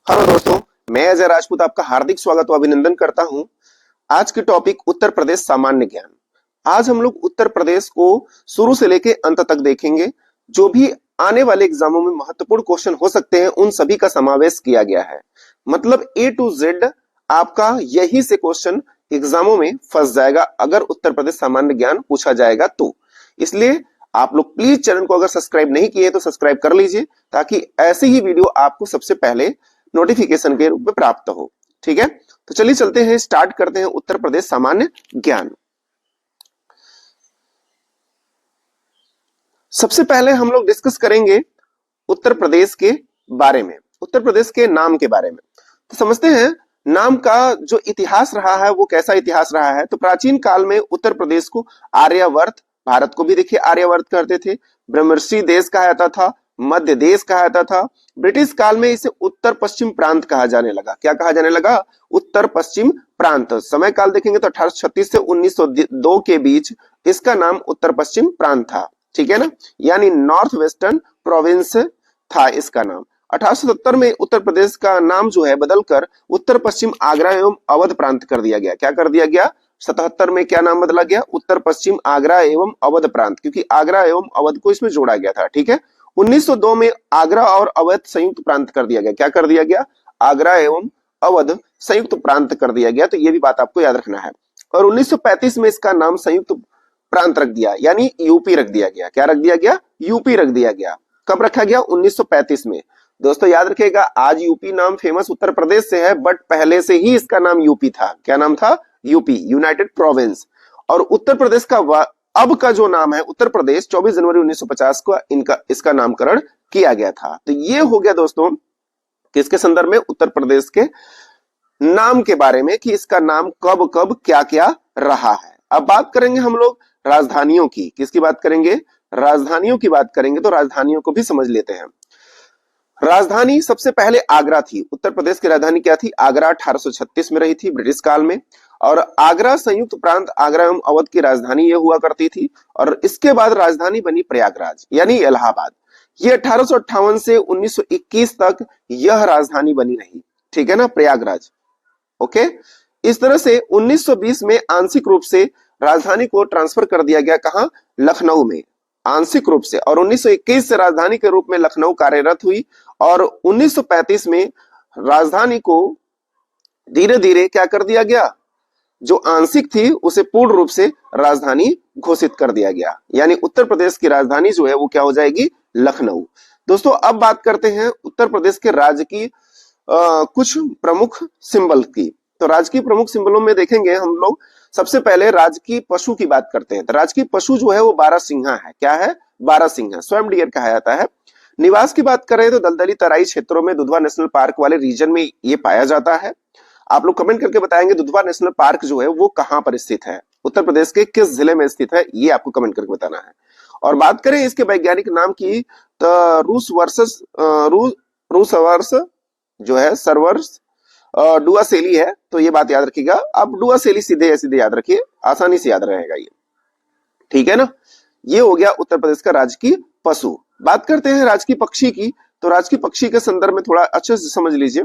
Hello दोस्तों, मैं अजय राजपूत आपका हार्दिक स्वागत व अभिनंदन करता हूं। आज की टॉपिक उत्तर प्रदेश सामान्य ज्ञान। आज हम लोग उत्तर प्रदेश को शुरू से लेके अंत तक देखेंगे। जो भी आने वाले एग्जामों में महत्वपूर्ण क्वेश्चन हो सकते हैं उन सभी का समावेश किया गया है। मतलब ए टू जेड आपका यही से क्वेश्चन एग्जामों में फंस जाएगा अगर उत्तर प्रदेश सामान्य ज्ञान पूछा जाएगा तो। इसलिए आप लोग प्लीज चैनल को अगर सब्सक्राइब नहीं किए तो सब्सक्राइब कर लीजिए, ताकि ऐसे ही वीडियो आपको सबसे पहले नोटिफिकेशन के रूप में प्राप्त हो। ठीक है, तो चलिए चलते हैं, स्टार्ट करते हैं उत्तर प्रदेश सामान्य ज्ञान। सबसे पहले हम लोग डिस्कस करेंगे उत्तर प्रदेश के बारे में, उत्तर प्रदेश के नाम के बारे में। तो समझते हैं नाम का जो इतिहास रहा है वो कैसा इतिहास रहा है। तो प्राचीन काल में उत्तर प्रदेश को आर्यावर्त, भारत को भी देखिए आर्यावर्त कहते थे, ब्रह्मर्षि देश कहा जाता था, मध्य देश कहा जाता था। ब्रिटिश काल में इसे उत्तर पश्चिम प्रांत कहा जाने लगा। क्या कहा जाने लगा? उत्तर पश्चिम प्रांत। समय काल देखेंगे तो 1836 से 1902 के बीच इसका नाम उत्तर पश्चिम प्रांत था। ठीक है ना, यानी नॉर्थ वेस्टर्न प्रोविंस था इसका नाम। 1870 में उत्तर प्रदेश का नाम जो है बदलकर उत्तर पश्चिम आगरा एवं अवध प्रांत कर दिया गया। क्या कर दिया गया? 77 में क्या नाम बदला गया? उत्तर पश्चिम आगरा एवं अवध प्रांत, क्योंकि आगरा एवं अवध को इसमें जोड़ा गया था। ठीक है, 1902 में आगरा और अवध संयुक्त प्रांत कर दिया गया। क्या कर दिया गया? आगरा एवं अवध संयुक्त प्रांत कर दिया गया। तो ये भी बात आपको याद रखना है। और 1935 में इसका नाम संयुक्त प्रांत रख दिया, यानी यूपी रख दिया गया। क्या रख दिया गया? यूपी रख दिया गया। कब रखा गया? 1935 में। दोस्तों याद रखिएगा, आज यूपी नाम फेमस उत्तर प्रदेश से है, बट पहले से ही इसका नाम यूपी था। क्या नाम था? UP, United province. और उत्तर प्रदेश का अब का जो नाम है उत्तर प्रदेश, 24 जनवरी 1950 को इसका नामकरण किया गया था। तो ये हो गया दोस्तों किसके संदर्भ में? उत्तर प्रदेश के नाम के बारे में, कि इसका नाम कब कब क्या क्या रहा है। अब बात करेंगे हम लोग राजधानियों की। किसकी बात करेंगे? राजधानियों की बात करेंगे। तो राजधानियों को भी समझ लेते हैं। राजधानी सबसे पहले आगरा थी। उत्तर प्रदेश की राजधानी क्या थी? आगरा 1836 में रही थी ब्रिटिश काल में। और आगरा संयुक्त प्रांत, आगरा एवं अवध की राजधानी ये हुआ करती थी। और इसके बाद राजधानी बनी प्रयागराज यानी इलाहाबाद। ये 1858 से 1921 तक यह राजधानी बनी रही। ठीक है ना, प्रयागराज। ओके, इस तरह से 1920 में आंशिक रूप से राजधानी को ट्रांसफर कर दिया गया। कहां? लखनऊ में, आंशिक रूप से। और 1921 से राजधानी के रूप में लखनऊ कार्यरत हुई। और 1935 में राजधानी को धीरे धीरे क्या कर दिया गया? जो आंशिक थी उसे पूर्ण रूप से राजधानी घोषित कर दिया गया। यानी उत्तर प्रदेश की राजधानी जो है वो क्या हो जाएगी? लखनऊ। दोस्तों अब बात करते हैं उत्तर प्रदेश के राज्य की कुछ प्रमुख सिंबल की। तो राजकीय प्रमुख सिंबलों में देखेंगे हम लोग, सबसे पहले राजकीय पशु की बात करते हैं। तो राजकीय पशु जो है वो बारहसिंहा है। क्या है? बारहसिंहा, स्वयं डियर कहा जाता है। निवास की बात करें तो दलदली तराई क्षेत्रों में दुधवा नेशनल पार्क वाले रीजन में ये पाया जाता है। आप लोग कमेंट करके बताएंगे दुधवा नेशनल पार्क जो है वो कहां पर स्थित है, उत्तर प्रदेश के किस जिले में स्थित है, ये आपको कमेंट करके बताना है। और बात करें इसके वैज्ञानिक नाम की तो रूस वर्स जो है सर्वर्स डुआसेली है। तो ये बात याद रखिएगा। आप डुआसेली सीधे सीधे याद रखिए, आसानी से याद रहेगा ये। ठीक है ना, ये हो गया उत्तर प्रदेश का राजकीय पशु। बात करते हैं राजकीय पक्षी की। तो राजकीय पक्षी के संदर्भ में थोड़ा अच्छे से समझ लीजिए।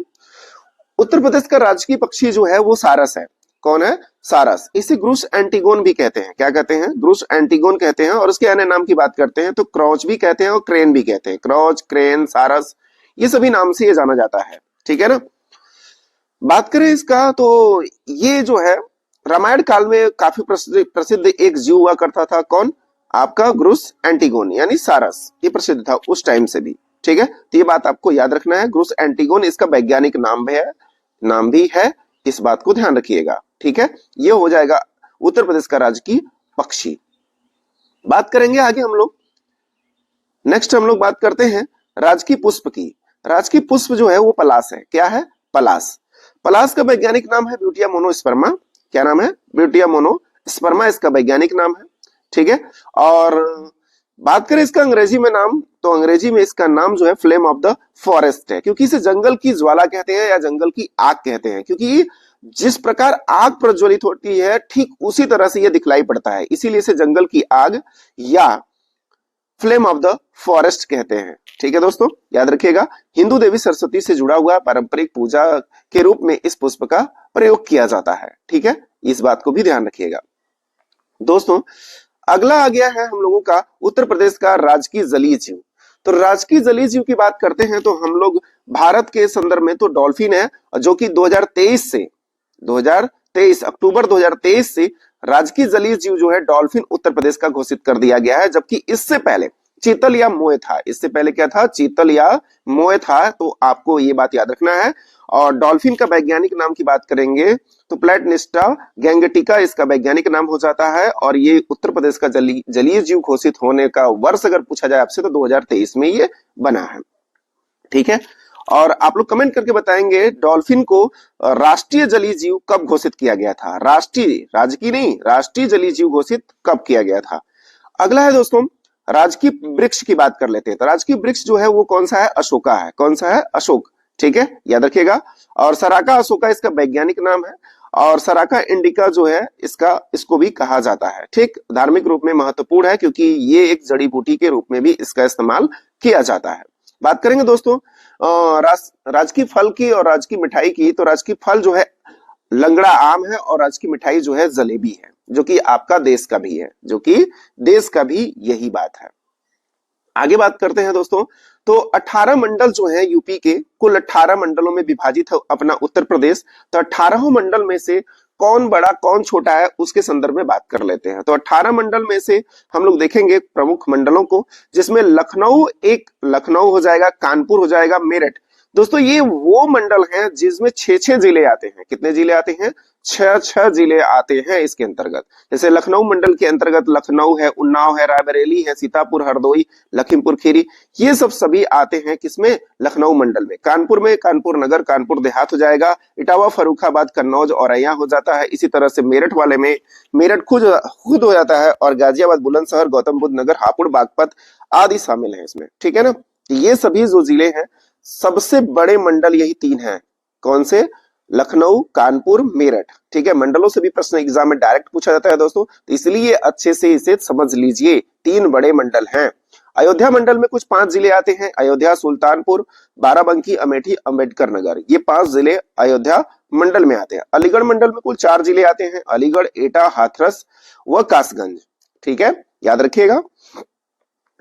उत्तर प्रदेश का राजकीय पक्षी जो है वो सारस है। कौन है? सारस। इसे ग्रुस एंटीगोन भी कहते हैं। क्या कहते हैं? ग्रुस एंटीगोन कहते हैं। और उसके अन्य नाम की बात करते हैं तो क्रॉच भी कहते हैं और क्रेन भी कहते हैं। क्रॉच, क्रेन, सारस, ये सभी नाम से ये जाना जाता है। ठीक है ना। बात करें इसका तो ये जो है रामायण काल में काफी प्रसिद्ध एक जीव हुआ करता था। कौन? आपका ग्रुस एंटीगोन यानी सारस। ये प्रसिद्ध था उस टाइम से भी। ठीक है, तो ये बात आपको याद रखना है। ग्रुस एंटीगोन इसका वैज्ञानिक नाम भी है, इस बात को ध्यान रखिएगा। ठीक है, ये हो जाएगा उत्तर प्रदेश का राजकीय पक्षी। बात करेंगे आगे हम लोग। नेक्स्ट हम लोग बात करते हैं राजकीय पुष्प की। राजकीय पुष्प जो है वो पलाश है। क्या है? पलाश। पलाश का वैज्ञानिक नाम है ब्यूटिया मोनोस्पर्मा। क्या नाम है? ब्यूटिया मोनोस्पर्मा इसका वैज्ञानिक नाम है। ठीक है, और बात करें इसका अंग्रेजी में नाम, तो अंग्रेजी में इसका नाम जो है फ्लेम ऑफ द फॉरेस्ट है, क्योंकि इसे जंगल की ज्वाला कहते हैं या जंगल की आग कहते हैं। क्योंकि जिस प्रकार आग प्रज्वलित होती है ठीक उसी तरह से यह दिखलाई पड़ता है, इसीलिए इसे जंगल की आग या फ्लेम ऑफ द फॉरेस्ट कहते हैं। ठीक है दोस्तों, याद रखिएगा। हिंदू देवी सरस्वती से जुड़ा हुआ पारंपरिक पूजा के रूप में इस पुष्प का प्रयोग किया जाता है। ठीक है, इस बात को भी ध्यान रखिएगा दोस्तों। अगला आ गया है हम लोगों का उत्तर प्रदेश का राजकीय जलीय जीव। तो राजकीय जलीय जीव की बात करते हैं तो हम लोग भारत के संदर्भ में तो डॉल्फिन है, जो कि 2023 अक्टूबर 2023 से राजकीय जलीय जीव जो है डॉल्फिन उत्तर प्रदेश का घोषित कर दिया गया है। जबकि इससे पहले चीतल या मोय था। इससे पहले क्या था? चीतल या मोय था। तो आपको ये बात याद रखना है। और डॉल्फिन का वैज्ञानिक नाम की बात करेंगे तो प्लेटनिस्टा गैंगटिका इसका वैज्ञानिक नाम हो जाता है। और ये उत्तर प्रदेश का जलीय जीव घोषित होने का वर्ष अगर पूछा जाए आपसे तो 2023 में ये बना है। ठीक है, और आप लोग कमेंट करके बताएंगे डॉल्फिन को राष्ट्रीय जलीय जीव कब घोषित किया गया था। राष्ट्रीय, राजकीय नहीं, राष्ट्रीय जलीय जीव घोषित कब किया गया था। अगला है दोस्तों राजकीय वृक्ष की बात कर लेते हैं। तो राजकीय वृक्ष जो है वो कौन सा है? अशोका है। कौन सा है? अशोक। ठीक है, याद रखिएगा। और सराका अशोका इसका वैज्ञानिक नाम है। और सराका इंडिका जो है इसको भी कहा जाता है। ठीक, धार्मिक रूप में महत्वपूर्ण है क्योंकि ये एक जड़ी बूटी के रूप में भी इसका इस्तेमाल किया जाता है। बात करेंगे दोस्तों राजकीय फल की और राजकीय मिठाई की। तो राजकीय फल जो है लंगड़ा आम है और राजकीय मिठाई जो है जलेबी है, जो कि आपका देश का भी है, जो कि देश का भी यही बात है। आगे बात करते हैं दोस्तों। तो 18 मंडल जो है यूपी के, कुल 18 मंडलों में विभाजित है अपना उत्तर प्रदेश। तो 18 मंडल में से कौन बड़ा कौन छोटा है उसके संदर्भ में बात कर लेते हैं। तो 18 मंडल में से हम लोग देखेंगे प्रमुख मंडलों को, जिसमें लखनऊ हो जाएगा, कानपुर हो जाएगा, मेरठ। दोस्तों ये वो मंडल हैं जिसमें 6-6 जिले आते हैं। कितने जिले आते हैं? 6 जिले आते हैं इसके अंतर्गत। जैसे लखनऊ मंडल के अंतर्गत लखनऊ है, उन्नाव है, रायबरेली है, सीतापुर, हरदोई, लखीमपुर खीरी, ये सब सभी आते हैं किसमें? लखनऊ मंडल में। कानपुर में कानपुर नगर, कानपुर देहात हो जाएगा, इटावा, फर्रुखाबाद, कन्नौज, औरैया हो जाता है। इसी तरह से मेरठ वाले में मेरठ खुद हो जाता है। और गाजियाबाद, बुलंदशहर, गौतम बुद्ध नगर, हापुड़, बागपत आदि शामिल है इसमें। ठीक है ना, ये सभी जो जिले हैं सबसे बड़े मंडल यही 3 हैं। कौन से? लखनऊ, कानपुर, मेरठ। ठीक है, मंडलों से भी प्रश्न एग्जाम में डायरेक्ट पूछा जाता है दोस्तों, तो इसलिए अच्छे से इसे समझ लीजिए। 3 बड़े मंडल हैं। अयोध्या मंडल में कुछ 5 जिले आते हैं। अयोध्या, सुल्तानपुर, बाराबंकी, अमेठी, अंबेडकर नगर, ये 5 जिले अयोध्या मंडल में आते हैं। अलीगढ़ मंडल में कुल 4 जिले आते हैं। अलीगढ़, एटा, हाथरस व कासगंज। ठीक है, याद रखिएगा।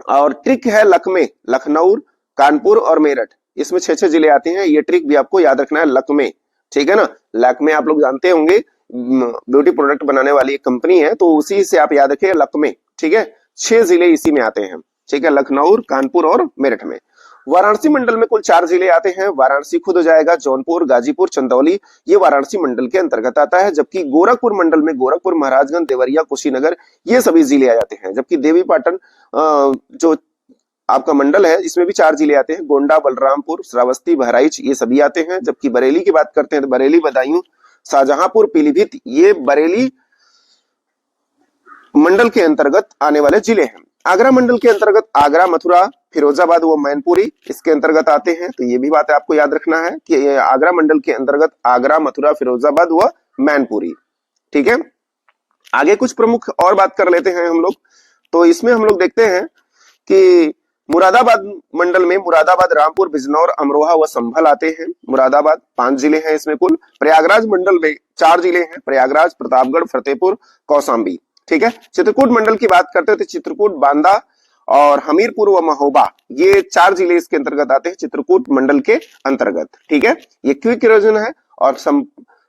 और ट्रिक है लखमे, लखनऊ, कानपुर और मेरठ, इसमें 6-6 जिले आते हैं। ये ट्रिक भी आपको याद रखना है, लखमे। ठीक है ना, लखमे आप लोग जानते होंगे ब्यूटी प्रोडक्ट बनाने वाली एक कंपनी है, तो उसी से आप याद रखिए लखमे। ठीक है, 6 जिले इसी में आते हैं। ठीक है, लखनऊ, कानपुर और मेरठ में। वाराणसी मंडल में कुल 4 जिले आते हैं। वाराणसी खुद हो जाएगा, जौनपुर, गाजीपुर, चंदौली, ये वाराणसी मंडल के अंतर्गत आता है। जबकि गोरखपुर मंडल में गोरखपुर, महाराजगंज, देवरिया, कुशीनगर, ये सभी जिले आ जाते हैं। जबकि देवी पाटन जो आपका मंडल है इसमें भी 4 जिले आते हैं। गोंडा, बलरामपुर, श्रावस्ती, बहराइच, ये सभी आते हैं। जबकि बरेली की बात करते हैं तो बरेली, बदायूं, शाहजहांपुर, पीलीभीत, ये बरेली मंडल के अंतर्गत आने वाले जिले हैं। आगरा मंडल के अंतर्गत आगरा, मथुरा, फिरोजाबाद व मैनपुरी इसके अंतर्गत आते हैं। तो ये भी बात आपको याद रखना है कि आगरा मंडल के अंतर्गत आगरा, मथुरा, फिरोजाबाद व मैनपुरी। ठीक है, आगे कुछ प्रमुख और बात कर लेते हैं हम लोग। तो इसमें हम लोग देखते हैं कि मुरादाबाद मंडल में मुरादाबाद, रामपुर, बिजनौर, अमरोहा व संभल आते हैं। मुरादाबाद 5 जिले हैं इसमें कुल। प्रयागराज मंडल में 4 जिले हैं। प्रयागराज, प्रतापगढ़, फतेहपुर, कौशाम्बी। ठीक है, चित्रकूट मंडल की बात करते हैं तो चित्रकूट, बांदा और हमीरपुर व महोबा, ये 4 जिले इसके अंतर्गत आते हैं चित्रकूट मंडल के अंतर्गत। ठीक है, ये क्विक रिवीजन है और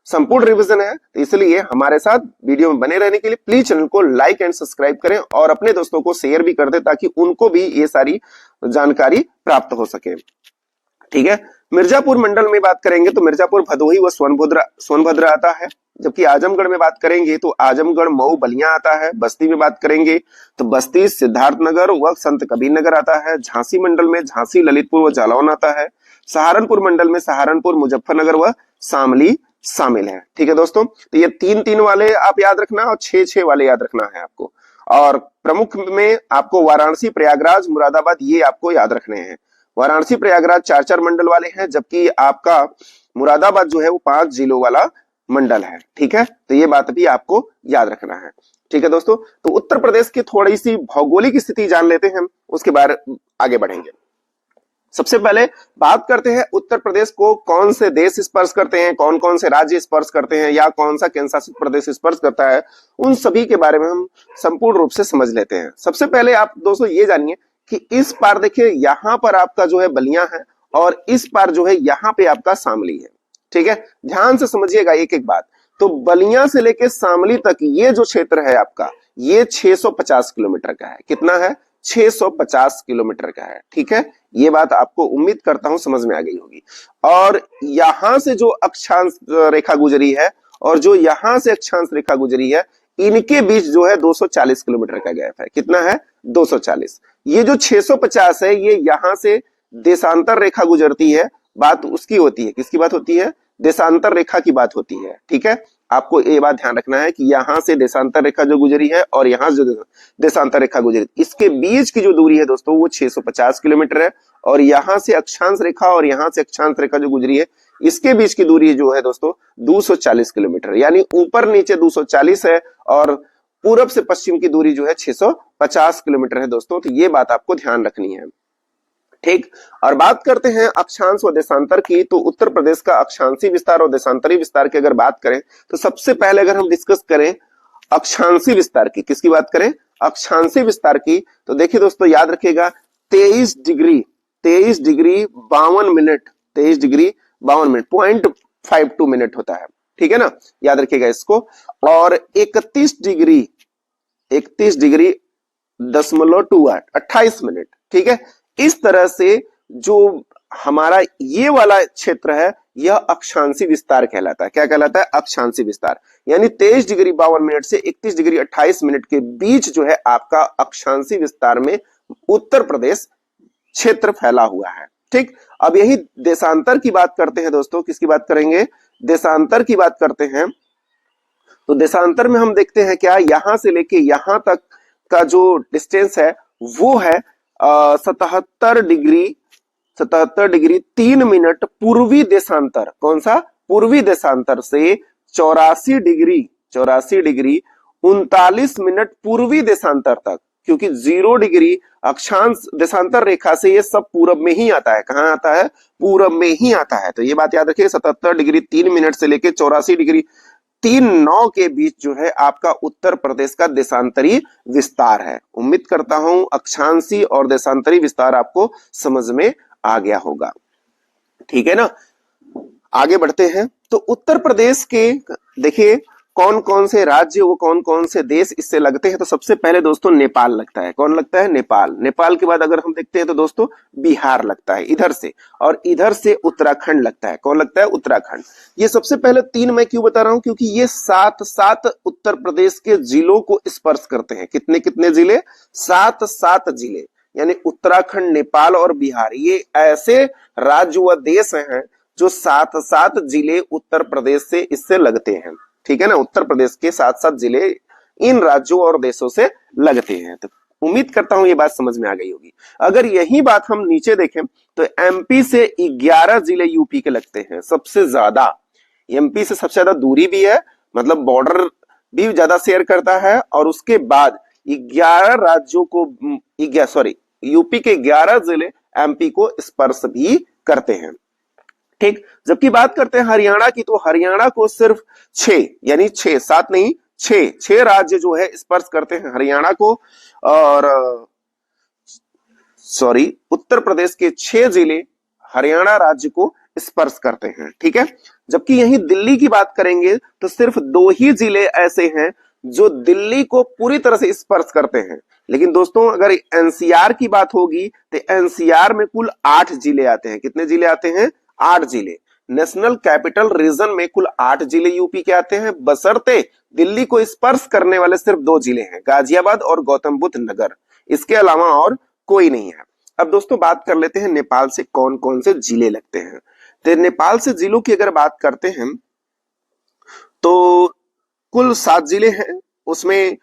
संपूर्ण रिवीजन है, तो इसलिए हमारे साथ वीडियो में बने रहने के लिए प्लीज चैनल को लाइक एंड सब्सक्राइब करें और अपने दोस्तों को शेयर भी कर दें ताकि उनको भी ये सारी जानकारी प्राप्त हो सके। ठीक है, मिर्जापुर मंडल में बात करेंगे तो मिर्जापुर, भदोही व सोनभद्र आता है। जबकि आजमगढ़ में बात करेंगे तो आजमगढ़, मऊ, बलिया आता है। बस्ती में बात करेंगे तो बस्ती, सिद्धार्थनगर व संत कबीर नगर आता है। झांसी मंडल में झांसी, ललितपुर व जालौन आता है। सहारनपुर मंडल में सहारनपुर, मुजफ्फरनगर व शामली शामिल है। ठीक है दोस्तों, तो ये 3-3 वाले आप याद रखना और 6-6 वाले याद रखना है आपको। और प्रमुख में आपको वाराणसी, प्रयागराज, मुरादाबाद, ये आपको याद रखने हैं। वाराणसी, प्रयागराज 4-4 मंडल वाले हैं, जबकि आपका मुरादाबाद जो है वो 5 जिलों वाला मंडल है। ठीक है, तो ये बात भी आपको याद रखना है। ठीक है दोस्तों, तो उत्तर प्रदेश की थोड़ी सी भौगोलिक स्थिति जान लेते हैं हम, उसके बाद आगे बढ़ेंगे। सबसे पहले बात करते हैं उत्तर प्रदेश को कौन से देश स्पर्श करते हैं, कौन कौन से राज्य स्पर्श करते हैं, या कौन सा केंद्र शासित प्रदेश स्पर्श करता है, उन सभी के बारे में हम संपूर्ण रूप से समझ लेते हैं। सबसे पहले आप दोस्तों ये जानिए कि इस पार देखिए यहाँ पर आपका जो है बलिया है, और इस पार जो है यहाँ पे आपका शामली है। ठीक है, ध्यान से समझिएगा एक एक बात। तो बलिया से लेके शामली तक ये जो क्षेत्र है आपका, ये 650 किलोमीटर का है। कितना है? 650 किलोमीटर का है। ठीक है, ये बात आपको उम्मीद करता हूं समझ में आ गई होगी। और यहां से जो अक्षांश रेखा गुजरी है और जो यहां से अक्षांश रेखा गुजरी है, इनके बीच जो है 240 किलोमीटर का गैप है। कितना है? 240। ये जो 650 है, ये यहां से देशांतर रेखा गुजरती है, बात उसकी होती है। किसकी बात होती है? देशांतर रेखा की बात होती है। ठीक है, आपको ये बात ध्यान रखना है कि यहां से देशांतर रेखा जो गुजरी है और यहां से जो देशांतर रेखा गुजरी, इसके बीच की जो दूरी है दोस्तों वो 650 किलोमीटर है। और यहां से अक्षांश रेखा और यहां से अक्षांश रेखा जो गुजरी है, इसके बीच की दूरी जो है दोस्तों 240 किलोमीटर, यानी ऊपर नीचे 240 है और पूरब से पश्चिम की दूरी जो है 650 किलोमीटर है दोस्तों। तो ये बात आपको ध्यान रखनी है। ठीक, और बात करते हैं अक्षांश व देशांतर की। तो उत्तर प्रदेश का अक्षांशी विस्तार और देशांतरी विस्तार की अगर बात करें, तो सबसे पहले अगर हम डिस्कस करें अक्षांशी विस्तार की, किसकी बात करें? अक्षांशी विस्तार की। तो देखिए दोस्तों, याद रखिएगा 23 degree 52 minute 23 degree 52 minute 0.52 minute होता है। ठीक है ना, याद रखिएगा इसको। और 31 डिग्री 0.28 28 मिनट। ठीक है, इस तरह से जो हमारा ये वाला क्षेत्र है, यह अक्षांशी विस्तार कहलाता है। क्या कहलाता है? अक्षांशी विस्तार। यानी 23 डिग्री 52 मिनट से 31 डिग्री 28 मिनट के बीच जो है आपका अक्षांशी विस्तार में उत्तर प्रदेश क्षेत्र फैला हुआ है। ठीक, अब यही देशांतर की बात करते हैं दोस्तों। किसकी बात करेंगे? देशांतर की बात करते हैं। तो देशांतर में हम देखते हैं क्या, यहां से लेके यहां तक का जो डिस्टेंस है वो है 77 डिग्री 3 मिनट पूर्वी देशांतर। कौन सा? पूर्वी देशांतर से 84 डिग्री 39 मिनट पूर्वी देशांतर तक, क्योंकि 0 डिग्री अक्षांश देशांतर रेखा से ये सब पूरब में ही आता है। कहां आता है? पूरब में ही आता है। तो ये बात याद रखिए, 77 डिग्री 3 मिनट से लेके 84 डिग्री 3-9 के बीच जो है आपका उत्तर प्रदेश का देशांतरी विस्तार है। उम्मीद करता हूं अक्षांशी और देशांतरी विस्तार आपको समझ में आ गया होगा। ठीक है ना, आगे बढ़ते हैं। तो उत्तर प्रदेश के देखिए कौन कौन से राज्य वो कौन कौन से देश इससे लगते हैं। तो सबसे पहले दोस्तों नेपाल लगता है। कौन लगता है? नेपाल। नेपाल के बाद अगर हम देखते हैं तो दोस्तों बिहार लगता है इधर से, और इधर से उत्तराखंड लगता है। कौन लगता है? उत्तराखंड। ये सबसे पहले 3 मैं क्यों बता रहा हूं? क्योंकि ये 7 उत्तर प्रदेश के जिलों को स्पर्श करते हैं। कितने कितने जिले? 7 जिले, यानी उत्तराखंड, नेपाल और बिहार, ये ऐसे राज्य व देश हैं जो 7 जिले उत्तर प्रदेश से इससे लगते हैं। ठीक है ना, उत्तर प्रदेश के 7 जिले इन राज्यों और देशों से लगते हैं। तो उम्मीद करता हूं ये बात समझ में आ गई होगी। अगर यही बात हम नीचे देखें तो एमपी से 11 जिले यूपी के लगते हैं सबसे ज्यादा। एमपी से सबसे ज्यादा दूरी भी है, मतलब बॉर्डर भी ज्यादा शेयर करता है, और उसके बाद 11 राज्यों को यूपी के 11 जिले एमपी को स्पर्श भी करते हैं। ठीक, जबकि बात करते हैं हरियाणा की, तो हरियाणा को सिर्फ 6, यानी 7 नहीं 6 राज्य जो है स्पर्श करते हैं हरियाणा को। और उत्तर प्रदेश के 6 जिले हरियाणा राज्य को स्पर्श करते हैं। ठीक है, जबकि यही दिल्ली की बात करेंगे तो सिर्फ 2 ही जिले ऐसे हैं जो दिल्ली को पूरी तरह से स्पर्श करते हैं। लेकिन दोस्तों अगर एनसीआर की बात होगी तो एनसीआर में कुल 8 जिले आते हैं। कितने जिले आते हैं? 8 जिले। नेशनल कैपिटल रीजन में कुल 8 जिले यूपी के आते हैं, बशर्ते दिल्ली को स्पर्श करने वाले सिर्फ 2 जिले हैं, गाजियाबाद और गौतम बुद्ध नगर। इसके अलावा और कोई नहीं है। अब दोस्तों बात कर लेते हैं नेपाल से कौन कौन से जिले लगते हैं। तो नेपाल से जिलों की अगर बात करते हैं तो कुल 7 जिले हैं। उसमें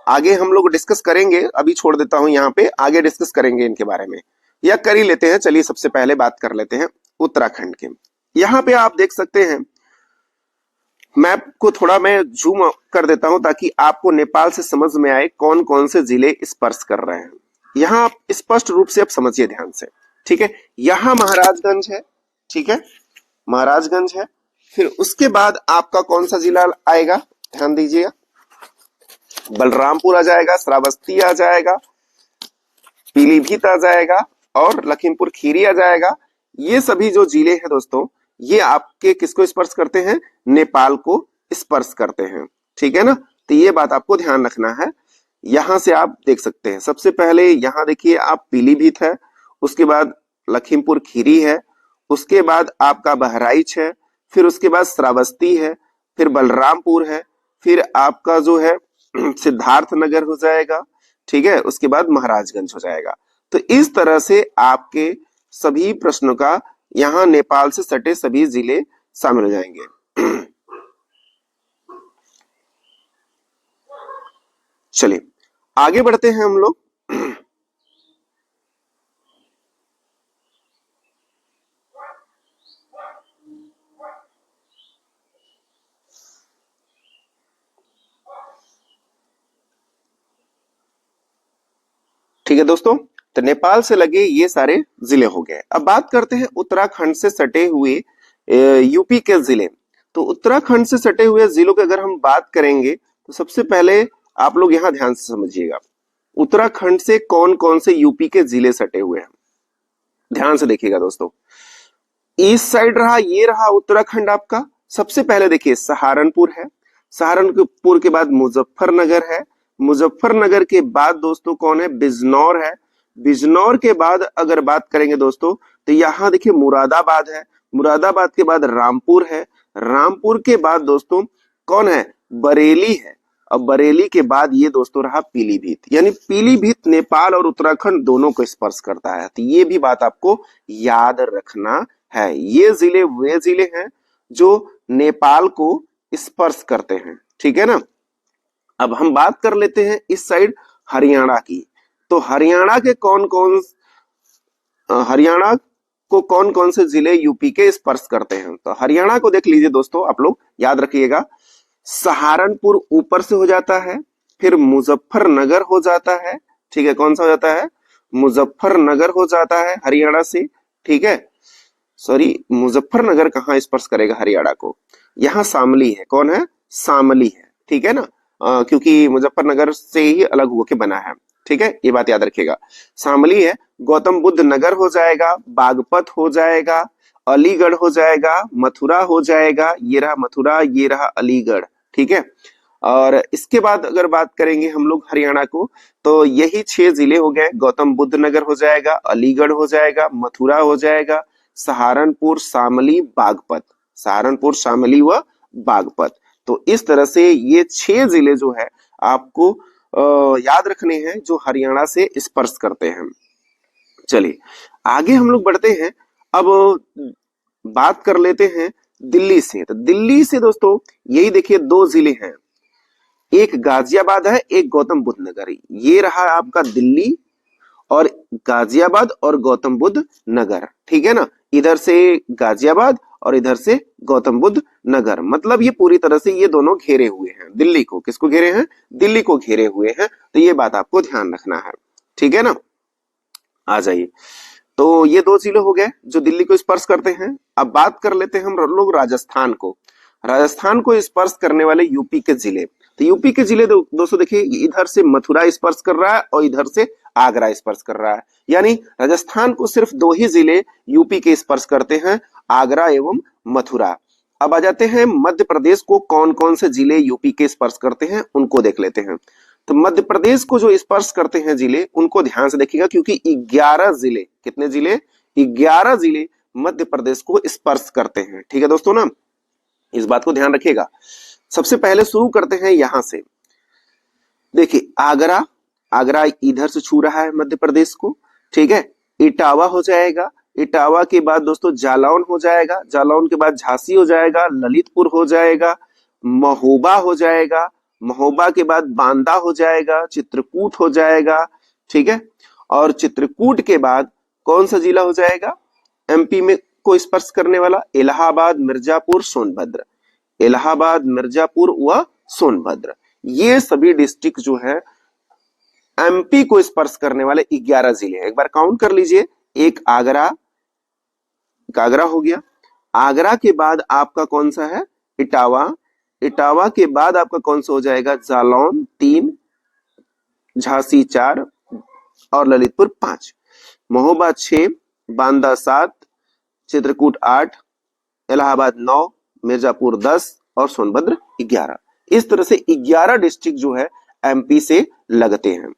आगे हम लोग डिस्कस करेंगे, अभी छोड़ देता हूं यहाँ पे, आगे डिस्कस करेंगे इनके बारे में, या कर ही लेते हैं। चलिए सबसे पहले बात कर लेते हैं उत्तराखंड के। यहाँ पे आप देख सकते हैं मैप को थोड़ा मैं जूम कर देता हूं ताकि आपको नेपाल से समझ में आए कौन कौन से जिले स्पर्श कर रहे हैं। यहाँ आप स्पष्ट रूप से आप समझिए ध्यान से, ठीक है। यहाँ महाराजगंज है, ठीक है, महाराजगंज है। फिर उसके बाद आपका कौन सा जिला आएगा, ध्यान दीजिएगा, बलरामपुर आ जाएगा, श्रावस्ती आ जाएगा, पीलीभीत आ जाएगा और लखीमपुर खीरी आ जाएगा। ये सभी जो जिले हैं दोस्तों, ये आपके किसको स्पर्श करते हैं, नेपाल को स्पर्श करते हैं, ठीक है ना। तो ये बात आपको ध्यान रखना है। यहां से आप देख सकते हैं, सबसे पहले यहां देखिए आप पीलीभीत है, उसके बाद लखीमपुर खीरी है, उसके बाद आपका बहराइच है, फिर उसके बाद श्रावस्ती है, फिर बलरामपुर है, फिर आपका जो है सिद्धार्थ नगर हो जाएगा, ठीक है, उसके बाद महाराजगंज हो जाएगा। तो इस तरह से आपके सभी प्रश्नों का यहाँ नेपाल से सटे सभी जिले शामिल हो जाएंगे। चलिए आगे बढ़ते हैं हम लोग। ठीक है दोस्तों, तो नेपाल से लगे ये सारे जिले हो गए। अब बात करते हैं उत्तराखंड से सटे हुए यूपी के जिले। तो उत्तराखंड से सटे हुए जिलों की अगर हम बात करेंगे तो सबसे पहले आप लोग यहाँ ध्यान से समझिएगा, उत्तराखंड से कौन कौन से यूपी के जिले सटे हुए हैं, ध्यान से देखिएगा दोस्तों। ईस्ट साइड रहा, ये रहा उत्तराखंड आपका। सबसे पहले देखिए सहारनपुर है, सहारनपुर के बाद मुजफ्फरनगर है, मुजफ्फरनगर के बाद दोस्तों कौन है, बिजनौर है, बिजनौर के बाद अगर बात करेंगे दोस्तों तो यहाँ देखिए मुरादाबाद है, मुरादाबाद के बाद रामपुर है, रामपुर के बाद दोस्तों कौन है, बरेली है, अब बरेली के बाद ये दोस्तों रहा पीलीभीत। यानी पीलीभीत नेपाल और उत्तराखंड दोनों को स्पर्श करता है। तो ये भी बात आपको याद रखना है, ये जिले वे जिले हैं जो नेपाल को स्पर्श करते हैं, ठीक है ना। अब हम बात कर लेते हैं इस साइड हरियाणा की। तो हरियाणा के हरियाणा को कौन कौन से जिले यूपी के स्पर्श करते हैं। तो हरियाणा को देख लीजिए दोस्तों, आप लोग याद रखिएगा, सहारनपुर ऊपर से हो जाता है, फिर मुजफ्फरनगर हो जाता है, ठीक है, कौन सा हो जाता है, मुजफ्फरनगर हो जाता है हरियाणा से, ठीक है। सॉरी, मुजफ्फरनगर कहाँ स्पर्श करेगा हरियाणा को, यहाँ शामली है, कौन है, शामली है, ठीक है ना, क्योंकि मुजफ्फरनगर से ही अलग होके बना है, ठीक है, ये बात याद रखिएगा। शामली है, गौतम बुद्ध नगर हो जाएगा, बागपत हो जाएगा, अलीगढ़ हो जाएगा, मथुरा हो जाएगा, ये रहा मथुरा, ये रहा अलीगढ़, ठीक है। और इसके बाद अगर बात करेंगे हम लोग हरियाणा को, तो यही 6 जिले हो गए, गौतम बुद्ध नगर हो जाएगा, अलीगढ़ हो जाएगा, मथुरा हो जाएगा, सहारनपुर, शामली, बागपत, सहारनपुर, शामली व बागपत। तो इस तरह से ये 6 जिले जो है आपको याद रखने हैं जो हरियाणा से स्पर्श करते हैं। चलिए आगे हम लोग बढ़ते हैं। अब बात कर लेते हैं दिल्ली से। तो दिल्ली से दोस्तों यही देखिए 2 जिले हैं, एक गाजियाबाद है, एक गौतम बुद्ध नगर। ये रहा आपका दिल्ली और गाजियाबाद और गौतम बुद्ध नगर, ठीक है ना। इधर से गाजियाबाद और इधर से गौतम बुद्ध नगर, मतलब ये पूरी तरह से ये दोनों घेरे हुए हैं दिल्ली को। किसको घेरे हैं, दिल्ली को घेरे हुए हैं। तो ये बात आपको ध्यान रखना है, ठीक है ना। आ जाइए, तो ये 2 जिले हो गए जो दिल्ली को स्पर्श करते हैं। अब बात कर लेते हैं हम लोग राजस्थान को। राजस्थान को स्पर्श करने वाले यूपी के जिले। तो यूपी के जिले दोस्तों देखिए, इधर से मथुरा स्पर्श कर रहा है और इधर से आगरा स्पर्श कर रहा है। यानी राजस्थान को सिर्फ 2 ही जिले यूपी के स्पर्श करते हैं, आगरा एवं मथुरा। अब आ जाते हैं मध्य प्रदेश को कौन कौन से जिले यूपी के स्पर्श करते हैं, उनको देख लेते हैं। तो मध्य प्रदेश को जो स्पर्श करते हैं जिले, उनको ध्यान से देखिएगा, क्योंकि 11 जिले, कितने जिले, 11 जिले मध्य प्रदेश को स्पर्श करते हैं, ठीक है दोस्तों ना, इस बात को ध्यान रखिएगा। सबसे पहले शुरू करते हैं यहां से। देखिए आगरा, आगरा इधर से छू रहा है मध्य प्रदेश को, ठीक है। इटावा हो जाएगा, इटावा के बाद दोस्तों जालौन हो जाएगा, जालौन के बाद झांसी हो जाएगा, ललितपुर हो जाएगा, महोबा हो जाएगा, महोबा के बाद बांदा हो जाएगा, चित्रकूट हो जाएगा, ठीक है। और चित्रकूट के बाद कौन सा जिला हो जाएगा एमपी में को स्पर्श करने वाला, इलाहाबाद, मिर्जापुर, सोनभद्र। इलाहाबाद, मिर्जापुर व सोनभद्र। ये सभी डिस्ट्रिक्ट जो है एमपी को स्पर्श करने वाले 11 जिले हैं। एक बार काउंट कर लीजिए। एक आगरा, आगरा हो गया। आगरा के बाद आपका कौन सा है? इटावा। इटावा के बाद आपका कौन सा हो जाएगा? जालौन 3, झांसी 4 और ललितपुर 5, महोबा 6, बांदा 7, चित्रकूट 8, इलाहाबाद 9, मिर्जापुर 10 और सोनभद्र 11। इस तरह से 11 डिस्ट्रिक्ट जो है एमपी से लगते हैं।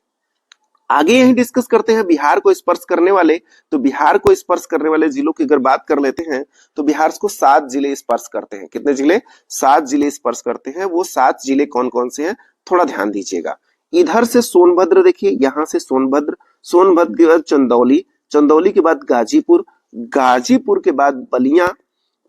आगे यही डिस्कस करते हैं बिहार को स्पर्श करने वाले। तो बिहार को स्पर्श करने वाले जिलों की अगर बात कर लेते हैं तो बिहार को 7 जिले स्पर्श करते हैं। कितने जिले? 7 जिले स्पर्श करते हैं। वो 7 जिले कौन कौन से हैं थोड़ा ध्यान दीजिएगा। इधर से सोनभद्र, देखिए यहां से सोनभद्र, सोनभद्र के बाद चंदौली, चंदौली के बाद गाजीपुर, गाजीपुर के बाद बलिया,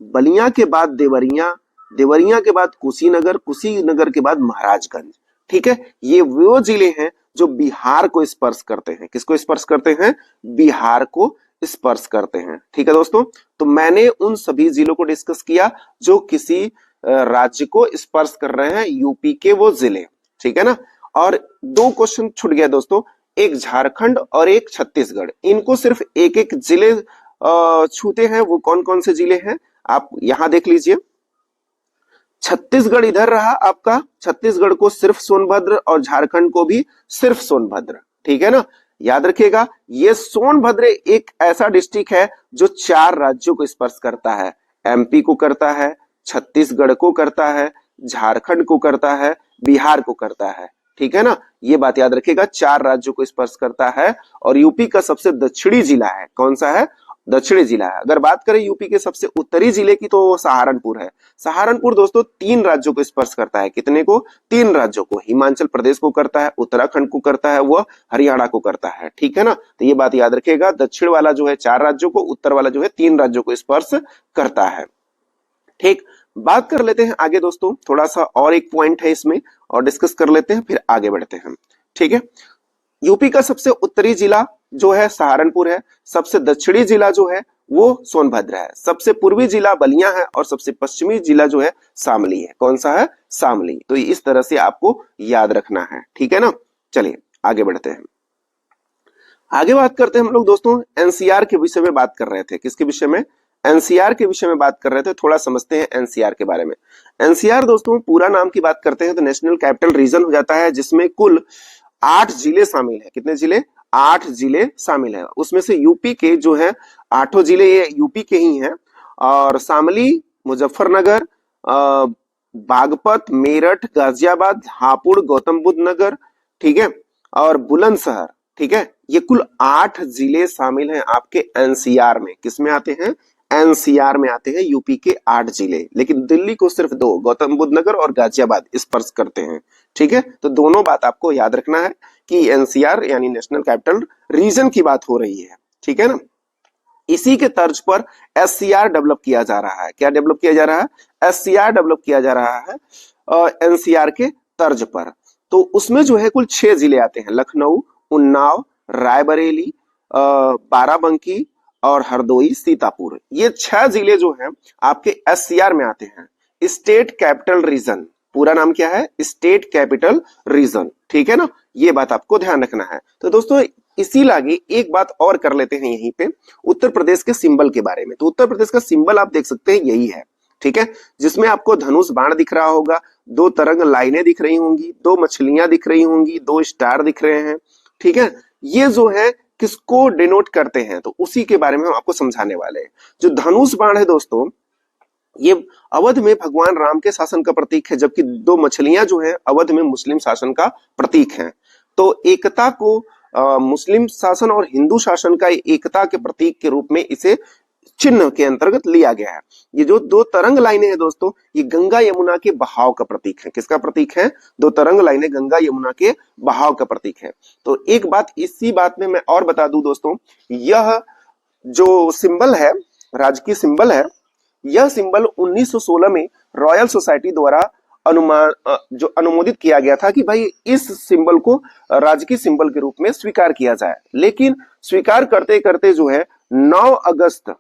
बलिया के बाद देवरिया, देवरिया के बाद कुशीनगर, कुशीनगर के बाद महाराजगंज। ठीक है, ये वो जिले हैं जो बिहार को स्पर्श करते हैं। किसको स्पर्श करते हैं? बिहार को स्पर्श करते हैं। ठीक है दोस्तों, तो मैंने उन सभी जिलों को डिस्कस किया जो किसी राज्य को स्पर्श कर रहे हैं, यूपी के वो जिले। ठीक है ना। और 2 क्वेश्चन छूट गया दोस्तों, एक झारखंड और एक छत्तीसगढ़। इनको सिर्फ एक एक जिले छूते हैं। वो कौन कौन से जिले हैं आप यहां देख लीजिए। छत्तीसगढ़ इधर रहा आपका, छत्तीसगढ़ को सिर्फ सोनभद्र और झारखंड को भी सिर्फ सोनभद्र। ठीक है ना, याद रखिएगा। ये सोनभद्र एक ऐसा डिस्ट्रिक्ट है जो 4 राज्यों को स्पर्श करता है। एमपी को करता है, छत्तीसगढ़ को करता है, झारखंड को करता है, बिहार को करता है। ठीक है ना, ये बात याद रखिएगा। 4 राज्यों को स्पर्श करता है और यूपी का सबसे दक्षिणी जिला है। कौन सा है? दक्षिणी जिला है। अगर बात करें यूपी के सबसे उत्तरी जिले की तो वो सहारनपुर है। सहारनपुर दोस्तों 3 राज्यों को स्पर्श करता है। कितने को? 3 राज्यों को। हिमाचल प्रदेश को करता है, उत्तराखंड को करता है, वह हरियाणा को करता है। ठीक है ना, तो ये बात याद रखिएगा। दक्षिण वाला जो है 4 राज्यों को, उत्तर वाला जो है 3 राज्यों को स्पर्श करता है। ठीक, बात कर लेते हैं आगे दोस्तों। थोड़ा सा और एक पॉइंट है इसमें और डिस्कस कर लेते हैं, फिर आगे बढ़ते हैं। ठीक है, यूपी का सबसे उत्तरी जिला जो है सहारनपुर है, सबसे दक्षिणी जिला जो है वो सोनभद्र है, सबसे पूर्वी जिला बलिया है और सबसे पश्चिमी जिला जो है शामली है। कौन सा है? शामली। तो इस तरह से आपको याद रखना है। ठीक है ना, चलिए आगे बढ़ते हैं। आगे बात करते हैं हम लोग दोस्तों, एनसीआर के विषय में बात कर रहे थे। किसके विषय में? एनसीआर के विषय में बात कर रहे थे। थोड़ा समझते हैं एनसीआर के बारे में। एनसीआर दोस्तों पूरा नाम की बात करते हैं तो नेशनल कैपिटल रीजन हो जाता है, जिसमें कुल 8 जिले शामिल है। कितने जिले? 8 जिले शामिल है। उसमें से यूपी के जो है 8 जिले ये यूपी के ही हैं, और शामली, मुजफ्फरनगर, बागपत, मेरठ, गाजियाबाद, हापुड़, गौतम बुद्ध नगर, ठीक है, और बुलंदशहर। ठीक है, ये कुल 8 जिले शामिल हैं आपके एनसीआर में। किसमें आते हैं? एनसीआर में आते हैं यूपी के 8 जिले, लेकिन दिल्ली को सिर्फ 2, गौतम बुद्ध नगर और गाजियाबाद स्पर्श करते हैं। ठीक है, तो दोनों बात आपको याद रखना है कि एनसीआर यानी नेशनल कैपिटल रीजन की बात हो रही है। ठीक है ना, इसी के तर्ज पर एससीआर डेवलप किया जा रहा है। क्या डेवलप किया जा रहा है? एससीआर डेवलप किया जा रहा है एनसीआर के तर्ज पर। तो उसमें जो है कुल 6 जिले आते हैं, लखनऊ, उन्नाव, रायबरेली, बाराबंकी और हरदोई, सीतापुर। ये 6 जिले जो हैं आपके एससीआर में आते हैं। स्टेट कैपिटल रीजन, पूरा नाम क्या है? State capital region. ठीक है ना, ये बात आपको ध्यान रखना है। तो दोस्तों इसी लागे एक बात और कर लेते हैं यहीं पे, उत्तर प्रदेश के सिंबल के बारे में। तो उत्तर प्रदेश का सिंबल आप देख सकते हैं यही है। ठीक है, जिसमें आपको धनुष बाण दिख रहा होगा, 2 तरंग लाइनें दिख रही होंगी, 2 मछलियां दिख रही होंगी, 2 स्टार दिख रहे हैं। ठीक है, ये जो है किसको डिनोट करते हैं? तो उसी के बारे में हम आपको समझाने वाले हैं। जो धनुष बाण है दोस्तों, ये अवध में भगवान राम के शासन का प्रतीक है, जबकि 2 मछलियां जो है अवध में मुस्लिम शासन का प्रतीक है। तो एकता को मुस्लिम शासन और हिंदू शासन का एकता के प्रतीक के रूप में इसे चिन्ह के अंतर्गत लिया गया है। ये जो 2 तरंग लाइनें हैं दोस्तों, ये गंगा यमुना के बहाव का प्रतीक है। किसका प्रतीक है? 2 तरंग लाइनें गंगा यमुना के बहाव का प्रतीक है। तो एक बात इसी बात में मैं और बता दूं दोस्तों, यह जो सिंबल है, राजकीय सिंबल है, यह सिंबल 1916 में रॉयल सोसाइटी द्वारा जो अनुमोदित किया गया था कि भाई इस सिंबल को राजकीय सिंबल के रूप में स्वीकार किया जाए। लेकिन स्वीकार करते करते जो है 9 अगस्त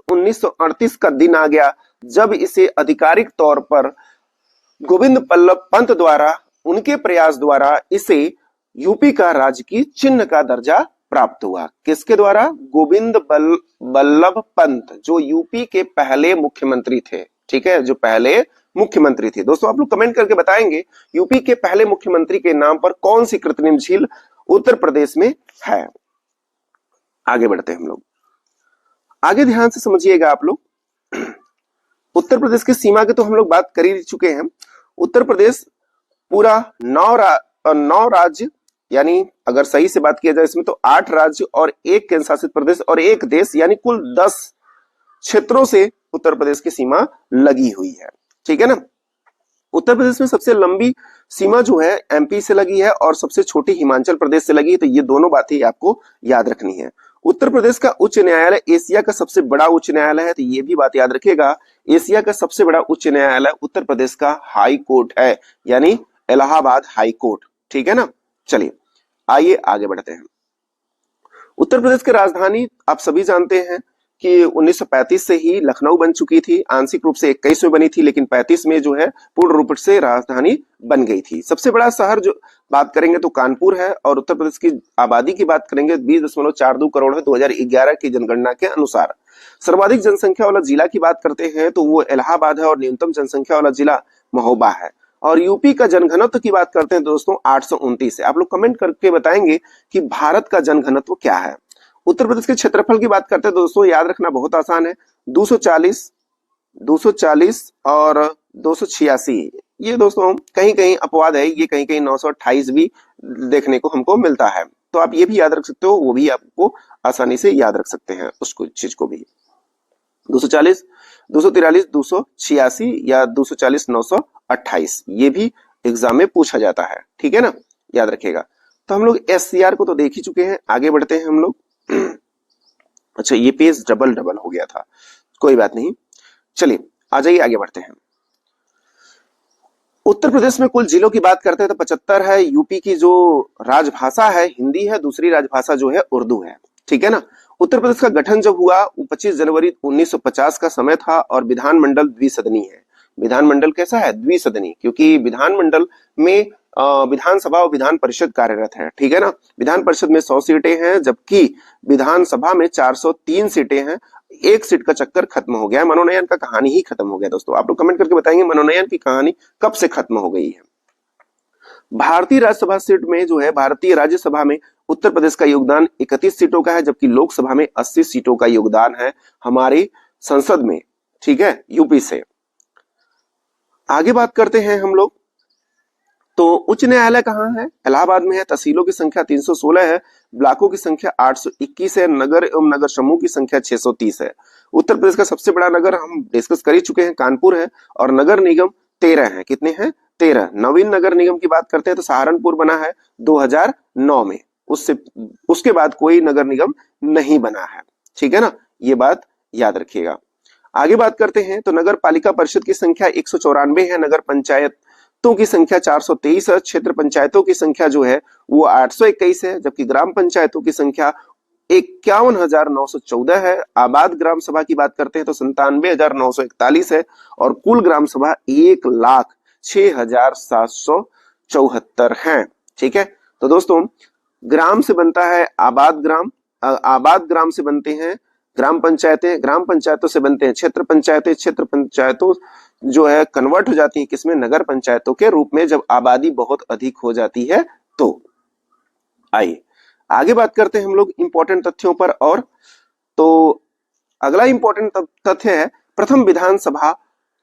1938 का दिन आ गया, जब इसे आधिकारिक तौर पर गोविंद बल्लभ पंत द्वारा, उनके प्रयास द्वारा इसे यूपी का राजकीय चिन्ह का दर्जा प्राप्त हुआ। किसके द्वारा? गोविंद बल्लभ पंत, जो यूपी के पहले मुख्यमंत्री थे। ठीक है, जो पहले मुख्यमंत्री थे। दोस्तों आप लोग कमेंट करके बताएंगे यूपी के पहले मुख्यमंत्री के नाम पर कौन सी कृत्रिम झील उत्तर प्रदेश में है। आगे बढ़ते हैं हम लोग। आगे ध्यान से समझिएगा आप लोग। उत्तर प्रदेश की सीमा की तो हम लोग बात कर ही चुके हैं। उत्तर प्रदेश पूरा 9 राज्य, यानी अगर सही से बात किया जाए इसमें तो 8 राज्य और 1 केंद्र शासित प्रदेश और 1 देश, यानी कुल 10 क्षेत्रों से उत्तर प्रदेश की सीमा लगी हुई है। ठीक है ना। उत्तर प्रदेश में सबसे लंबी सीमा जो है एमपी से लगी है और सबसे छोटी हिमाचल प्रदेश से लगी है। तो ये दोनों बातें आपको याद रखनी है। उत्तर प्रदेश का उच्च न्यायालय एशिया का सबसे बड़ा उच्च न्यायालय है, तो ये भी बात याद रखिएगा। एशिया का सबसे बड़ा उच्च न्यायालय उत्तर प्रदेश का हाई कोर्ट है, यानी इलाहाबाद हाई कोर्ट। ठीक है ना। चलिए आइए आगे बढ़ते हैं। उत्तर प्रदेश की राजधानी आप सभी जानते हैं कि 1935 से ही लखनऊ बन चुकी थी। आंशिक रूप से 21 में बनी थी, लेकिन 35 में जो है पूर्ण रूप से राजधानी बन गई थी। सबसे बड़ा शहर जो बात करेंगे तो कानपुर है, और उत्तर प्रदेश की आबादी की बात करेंगे 20.42 करोड़ है 2011 की जनगणना के अनुसार। सर्वाधिक जनसंख्या वाला जिला की बात करते हैं तो वो इलाहाबाद है, और न्यूनतम जनसंख्या वाला जिला महोबा है। और यूपी का जनघनत्व की बात करते हैं दोस्तों 829 है। आप लोग कमेंट करके बताएंगे कि भारत का जनघनत्व क्या है। उत्तर प्रदेश के क्षेत्रफल की बात करते हैं दोस्तों, याद रखना बहुत आसान है, 240 और 286। ये दोस्तों कहीं कहीं अपवाद है, ये कहीं कहीं 928 भी देखने को हमको मिलता है। तो आप ये भी याद रख सकते हो, वो भी आपको आसानी से याद रख सकते हैं उसको, चीज को भी। 240, 243, 286 या 240, 928, ये भी एग्जाम में पूछा जाता है। ठीक है ना, याद रखिएगा। तो हम लोग एससीआर को तो देख ही चुके हैं। आगे बढ़ते हैं हम लोग। अच्छा, ये पेज डबल हो गया था, कोई बात नहीं। चलिए आ जाइए, आगे बढ़ते हैं। उत्तर प्रदेश में कुल जिलों की बात करते हैं तो 75 है। यूपी की जो राजभाषा है हिंदी है, दूसरी राजभाषा जो है उर्दू है। ठीक है ना। उत्तर प्रदेश का गठन जब हुआ 25 जनवरी 1950 का समय था, और विधानमंडल द्विसदनी है। विधानमंडल कैसा है? द्विसदनी, क्योंकि विधानमंडल में विधानसभा और विधान परिषद कार्यरत है। ठीक है ना। विधान परिषद में 100 सीटें हैं, जबकि विधानसभा में 403 सीटें हैं। 1 सीट का चक्कर खत्म हो गया है, मनोनयन का कहानी ही खत्म हो गया। दोस्तों आप लोग कमेंट करके बताएंगे मनोनयन की कहानी कब से खत्म हो गई है। भारतीय राज्यसभा सीट में जो है, भारतीय राज्यसभा में उत्तर प्रदेश का योगदान 31 सीटों का है, जबकि लोकसभा में 80 सीटों का योगदान है हमारी संसद में। ठीक है, यूपी से। आगे बात करते हैं हम लोग। तो उच्च न्यायालय कहाँ है? इलाहाबाद में है। तहसीलों की संख्या 316 है, ब्लॉकों की संख्या 821 है, नगर एवं नगर समूह की संख्या 630 है। उत्तर प्रदेश का सबसे बड़ा नगर हम डिस्कस कर ही चुके हैं, कानपुर है, और नगर निगम 13 है। कितने हैं? 13। नवीन नगर निगम की बात करते हैं तो सहारनपुर बना है 2009 में, उसके बाद कोई नगर निगम नहीं बना है। ठीक है ना, ये बात याद रखिएगा। आगे बात करते हैं तो नगर पालिका परिषद की संख्या 194 है, नगर पंचायतों की संख्या 423 है, क्षेत्र पंचायतों की संख्या जो है वो 821 है, जबकि ग्राम पंचायतों की संख्या 51,914 है। आबाद ग्राम सभा की बात करते हैं तो 97,941 है, और कुल ग्राम सभा 1,06,774 है। ठीक है। तो दोस्तों ग्राम से बनता है आबाद ग्राम, आबाद ग्राम से बनते हैं ग्राम पंचायतें, ग्राम पंचायतों से बनते हैं क्षेत्र पंचायतें, क्षेत्र पंचायतों जो है कन्वर्ट हो जाती है किसमें? नगर पंचायतों के रूप में, जब आबादी बहुत अधिक हो जाती है तो। आइए आगे बात करते हैं हम लोग इंपॉर्टेंट तथ्यों पर। और तो अगला इंपॉर्टेंट तथ्य है प्रथम विधानसभा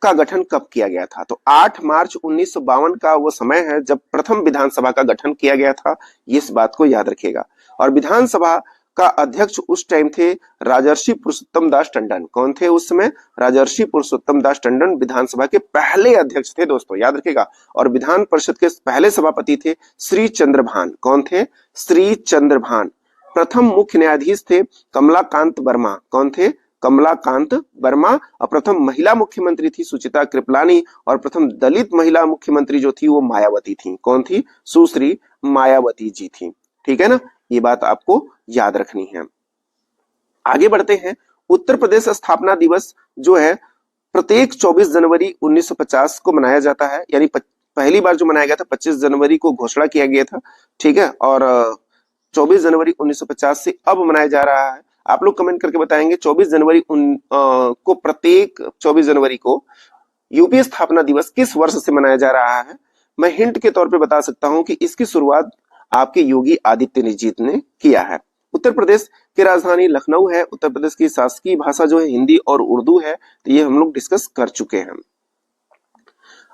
का गठन कब किया गया था। तो 8 मार्च 1952 का वो समय है जब प्रथम विधानसभा का गठन किया गया था। इस बात को याद रखिएगा। और विधानसभा का अध्यक्ष उस टाइम थे राजर्षि पुरुषोत्तम दास टंडन। कौन थे उस समय? राजर्षि पुरुषोत्तम दास टंडन विधानसभा के पहले अध्यक्ष थे दोस्तों, याद रखिएगा। और विधान परिषद के पहले सभापति थे श्री चंद्रभान। कौन थे? श्री चंद्रभान। प्रथम मुख्य न्यायाधीश थे कमलाकांत वर्मा। कौन थे? कमलाकांत वर्मा। और प्रथम महिला मुख्यमंत्री थी सुचिता कृपलानी, और प्रथम दलित महिला मुख्यमंत्री जो थी वो मायावती थी। कौन थी? सुश्री मायावती जी थी। ठीक है ना, ये बात आपको याद रखनी है। आगे बढ़ते हैं। उत्तर प्रदेश स्थापना दिवस जो है प्रत्येक 24 जनवरी 1950 को मनाया जाता है, यानी पहली बार जो मनाया गया था 25 जनवरी को घोषणा किया गया था, ठीक है, और 24 जनवरी 1950 से अब मनाया जा रहा है। आप लोग कमेंट करके बताएंगे 24 जनवरी को, प्रत्येक 24 जनवरी को यूपीए स्थापना दिवस किस वर्ष से मनाया जा रहा है। मैं हिंट के तौर पे बता सकता हूं कि इसकी शुरुआत आपके योगी आदित्यनाथ जी ने किया है। उत्तर प्रदेश की राजधानी लखनऊ है। उत्तर प्रदेश की शासकीय भाषा जो है हिंदी और उर्दू है, तो ये हम लोग डिस्कस कर चुके हैं।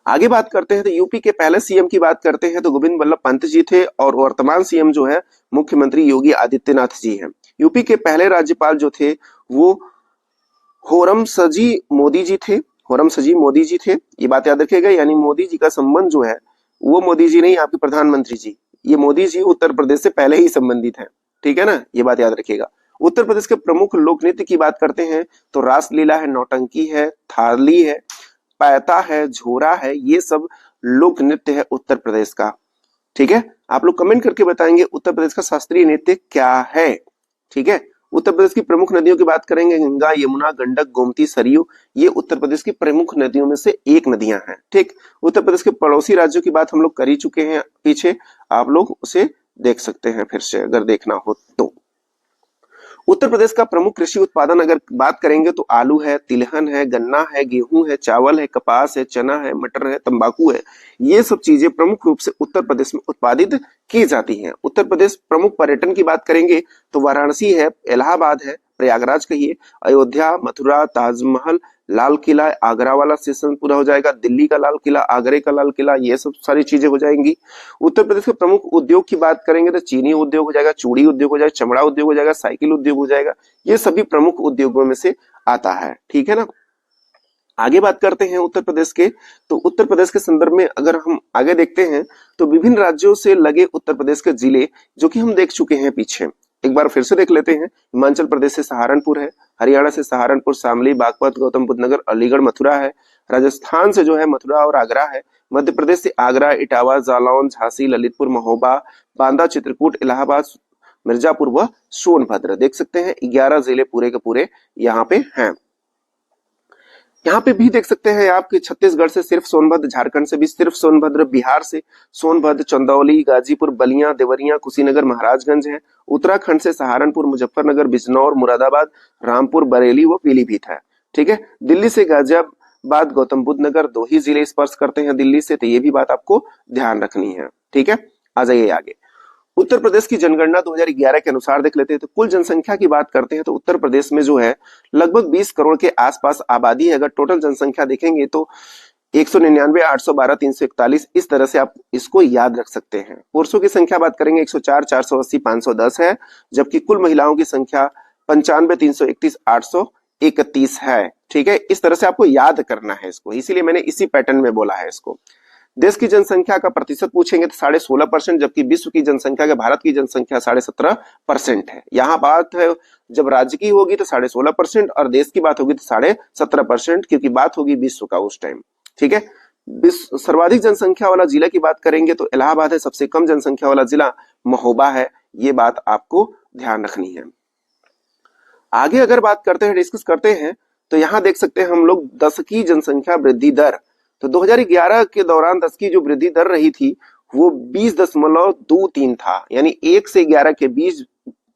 आगे बात करते हैं तो यूपी के पहले सीएम की बात करते हैं तो गोविंद बल्लभ पंत जी थे, और वर्तमान सीएम जो है मुख्यमंत्री योगी आदित्यनाथ जी हैं। यूपी के पहले राज्यपाल जो थे वो होरमसजी मोदी जी थे। होरमसजी मोदी जी थे, ये बात याद रखिएगा। यानी मोदी जी का संबंध जो है वो मोदी जी नहीं, आपके प्रधानमंत्री जी, ये मोदी जी उत्तर प्रदेश से पहले ही संबंधित हैं, ठीक है ना, ये बात याद रखिएगा। उत्तर प्रदेश के प्रमुख लोक नृत्य की बात करते हैं तो रासलीला है, नौटंकी है, थाली है, पैता है, झोरा है, ये सब लोक नृत्य है उत्तर प्रदेश का, ठीक है। आप लोग कमेंट करके बताएंगे उत्तर प्रदेश का शास्त्रीय नृत्य क्या है, ठीक है। उत्तर प्रदेश की प्रमुख नदियों की बात करेंगे, गंगा, यमुना, गंडक, गोमती, सरयू, ये उत्तर प्रदेश की प्रमुख नदियों में से एक नदियां हैं, ठीक। उत्तर प्रदेश के पड़ोसी राज्यों की बात हम लोग कर ही चुके हैं पीछे, आप लोग उसे देख सकते हैं फिर से अगर देखना हो तो। उत्तर प्रदेश का प्रमुख कृषि उत्पादन अगर बात करेंगे तो आलू है, तिलहन है, गन्ना है, गेहूं है, चावल है, कपास है, चना है, मटर है, तंबाकू है, ये सब चीजें प्रमुख रूप से उत्तर प्रदेश में उत्पादित की जाती हैं। उत्तर प्रदेश प्रमुख पर्यटन की बात करेंगे तो वाराणसी है, इलाहाबाद है, प्रयागराज कहिए, अयोध्या, मथुरा, ताजमहल, लाल किला, आगरा वाला सेशन पूरा हो जाएगा, दिल्ली का लाल किला, आगरे का लाल किला, ये सब सारी चीजें हो जाएंगी। उत्तर प्रदेश के प्रमुख उद्योग की बात करेंगे तो चीनी उद्योग हो जाएगा, चूड़ी उद्योग हो जाएगा, चमड़ा उद्योग हो जाएगा, साइकिल उद्योग हो जाएगा, ये सभी प्रमुख उद्योगों में से आता है, ठीक है ना। आगे बात करते हैं उत्तर प्रदेश के, तो उत्तर प्रदेश के संदर्भ में अगर हम आगे देखते हैं तो विभिन्न राज्यों से लगे उत्तर प्रदेश के जिले जो कि हम देख चुके हैं पीछे, एक बार फिर से देख लेते हैं। हिमाचल प्रदेश से सहारनपुर है, हरियाणा से सहारनपुर, शामली, बागपत, गौतम बुद्ध नगर, अलीगढ़, मथुरा है। राजस्थान से जो है मथुरा और आगरा है। मध्य प्रदेश से आगरा, इटावा, जालौन, झांसी, ललितपुर, महोबा, बांदा, चित्रकूट, इलाहाबाद, मिर्जापुर व सोनभद्र, देख सकते हैं 11 जिले पूरे के पूरे यहाँ पे हैं। यहाँ पे भी देख सकते हैं आपके छत्तीसगढ़ से सिर्फ सोनभद्र, झारखंड से भी सिर्फ सोनभद्र, बिहार से सोनभद्र, चंदौली, गाजीपुर, बलिया, देवरिया, कुशीनगर, महाराजगंज है। उत्तराखंड से सहारनपुर, मुजफ्फरनगर, बिजनौर, मुरादाबाद, रामपुर, बरेली व पीलीभीत है, ठीक है। दिल्ली से गाजियाबाद, गौतम बुद्ध नगर, 2 ही जिले स्पर्श करते हैं दिल्ली से, तो ये भी बात आपको ध्यान रखनी है, ठीक है। आ जाइए आगे। उत्तर प्रदेश की जनगणना 2011 के अनुसार देख लेते हैं तो कुल जनसंख्या की बात करते हैं तो उत्तर प्रदेश में जो है लगभग 20 करोड़ के आसपास आबादी है। अगर टोटल जनसंख्या देखेंगे तो 199, 812, 341, इस तरह से आप इसको याद रख सकते हैं। पुरुषों की संख्या बात करेंगे 104, 480, 510 है, जबकि कुल महिलाओं की संख्या 95, 331, 831 है, ठीक है। इस तरह से आपको याद करना है इसको, इसीलिए मैंने इसी पैटर्न में बोला है इसको। देश की जनसंख्या का प्रतिशत पूछेंगे तो 16.5%, जबकि विश्व की जनसंख्या के भारत की जनसंख्या 17.5% है। यहाँ बात है जब राज्य की होगी तो 16.5% और देश की बात होगी तो 17.5%, क्योंकि बात होगी विश्व का उस टाइम, ठीक है। सर्वाधिक जनसंख्या वाला जिला की बात करेंगे तो इलाहाबाद है, सबसे कम जनसंख्या वाला जिला महोबा है, ये बात आपको ध्यान रखनी है। आगे अगर बात करते हैं, डिस्कस करते हैं, तो यहाँ देख सकते हैं हम लोग दशकीय जनसंख्या वृद्धि दर। तो 2011 के दौरान दशकीय जो वृद्धि दर रही थी वो 20.23 था, यानी 1 से 11 के बीच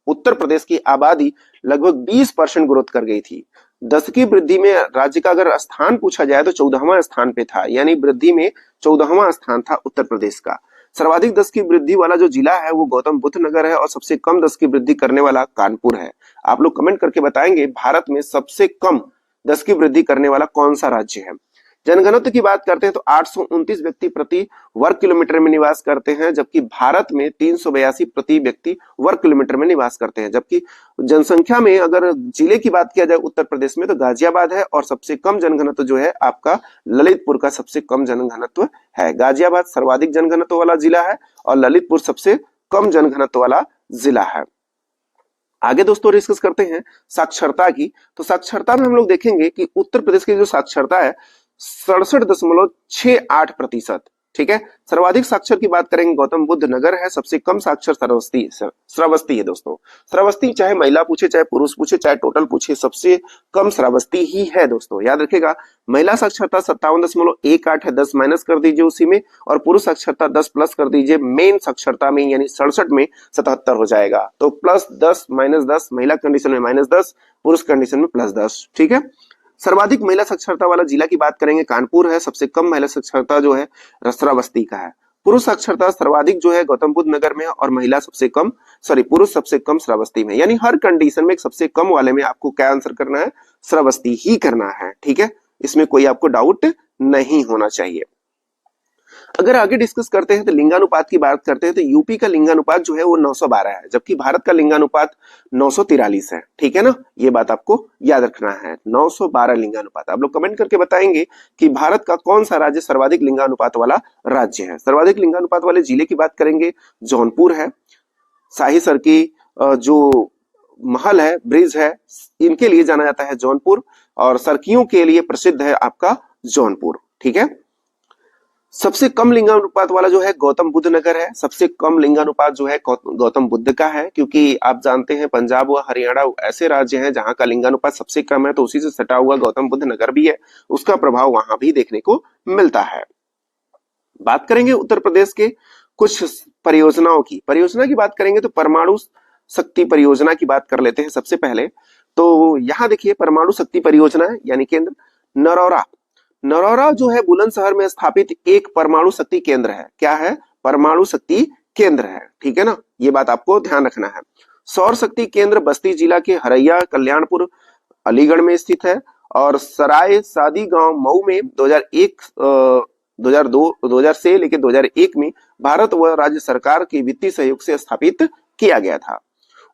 उत्तर प्रदेश की आबादी लगभग 20% ग्रोथ कर गई थी। दशकीय वृद्धि में राज्य का अगर स्थान पूछा जाए तो 14वां स्थान पे था, यानी वृद्धि में 14वां स्थान था उत्तर प्रदेश का। सर्वाधिक 10 की वृद्धि वाला जो जिला है वो गौतम बुद्ध नगर है और सबसे कम 10 की वृद्धि करने वाला कानपुर है। आप लोग कमेंट करके बताएंगे भारत में सबसे कम 10 की वृद्धि करने वाला कौन सा राज्य है। जनघनत्व की बात करते हैं तो 829 व्यक्ति प्रति वर्ग किलोमीटर में निवास करते हैं, जबकि भारत में 382 प्रति व्यक्ति वर्ग किलोमीटर में निवास करते हैं। जबकि जनसंख्या में अगर जिले की बात किया जाए उत्तर प्रदेश में तो गाजियाबाद है और सबसे कम जनघनत्व जो है आपका ललितपुर का सबसे कम जनघनत्व है। गाजियाबाद सर्वाधिक जनघनत्व वाला जिला है और ललितपुर सबसे कम जनघनत्व वाला जिला है। आगे दोस्तों डिस्कस करते हैं साक्षरता की। तो साक्षरता में हम लोग देखेंगे कि उत्तर प्रदेश की जो साक्षरता है 67.68%, ठीक है। सर्वाधिक साक्षर की बात करेंगे, गौतम बुद्ध नगर है, सबसे कम साक्षर श्रावस्ती है दोस्तों। श्रावस्ती चाहे महिला पूछे चाहे पुरुष पूछे चाहे टोटल पूछे, सबसे कम श्रावस्ती ही है दोस्तों, याद रखिएगा। महिला साक्षरता 57.18 है, 10 माइनस कर दीजिए उसी में, और पुरुष साक्षरता 10 प्लस कर दीजिए मेन साक्षरता में, यानी 67 में 77 हो जाएगा। तो प्लस 10 माइनस 10, महिला कंडीशन में माइनस 10, पुरुष कंडीशन में प्लस 10, ठीक है। सर्वाधिक महिला साक्षरता वाला जिला की बात करेंगे, कानपुर है, सबसे कम महिला साक्षरता जो है श्रावस्ती का है। पुरुष साक्षरता सर्वाधिक जो है गौतम बुद्ध नगर में, और महिला सबसे कम, सॉरी पुरुष सबसे कम श्रावस्ती में, यानी हर कंडीशन में सबसे कम वाले में आपको क्या आंसर करना है, श्रावस्ती ही करना है, ठीक है। इसमें कोई आपको डाउट नहीं होना चाहिए। अगर आगे डिस्कस करते हैं तो लिंगानुपात की बात करते हैं, तो यूपी का लिंगानुपात जो है वो 912 है, जबकि भारत का लिंगानुपात 943 है, ठीक है ना। ये बात आपको याद रखना है, 912 लिंगानुपात। आप लोग कमेंट करके बताएंगे कि भारत का कौन सा राज्य सर्वाधिक लिंगानुपात वाला राज्य है। सर्वाधिक लिंगानुपात वाले जिले की बात करेंगे, जौनपुर है। शाही सर की जो महल है, ब्रिज है, इनके लिए जाना जाता है जौनपुर, और सर्कियों के लिए प्रसिद्ध है आपका जौनपुर, ठीक है। सबसे कम लिंगानुपात वाला जो है गौतम बुद्ध नगर है, सबसे कम लिंगानुपात जो है गौतम बुद्ध का है, क्योंकि आप जानते हैं पंजाब व हरियाणा ऐसे राज्य हैं जहां का लिंगानुपात सबसे कम है, तो उसी से सटा हुआ गौतम बुद्ध नगर भी है, उसका प्रभाव वहां भी देखने को मिलता है। बात करेंगे उत्तर प्रदेश के कुछ परियोजनाओं की। परियोजना की बात करेंगे तो परमाणु शक्ति परियोजना की बात कर लेते हैं सबसे पहले। तो यहाँ देखिए परमाणु शक्ति परियोजना है, यानी केंद्र नरौरा। नरौरा जो है बुलंदशहर में स्थापित एक परमाणु शक्ति केंद्र है। क्या है? परमाणु शक्ति केंद्र है, ठीक है ना, ये बात आपको ध्यान रखना है। सौर शक्ति केंद्र बस्ती जिला के हरैया कल्याणपुर अलीगढ़ में स्थित है, और सराय सादी गांव मऊ में 2002 से लेकर 2001 में भारत व राज्य सरकार के वित्तीय सहयोग से स्थापित किया गया था।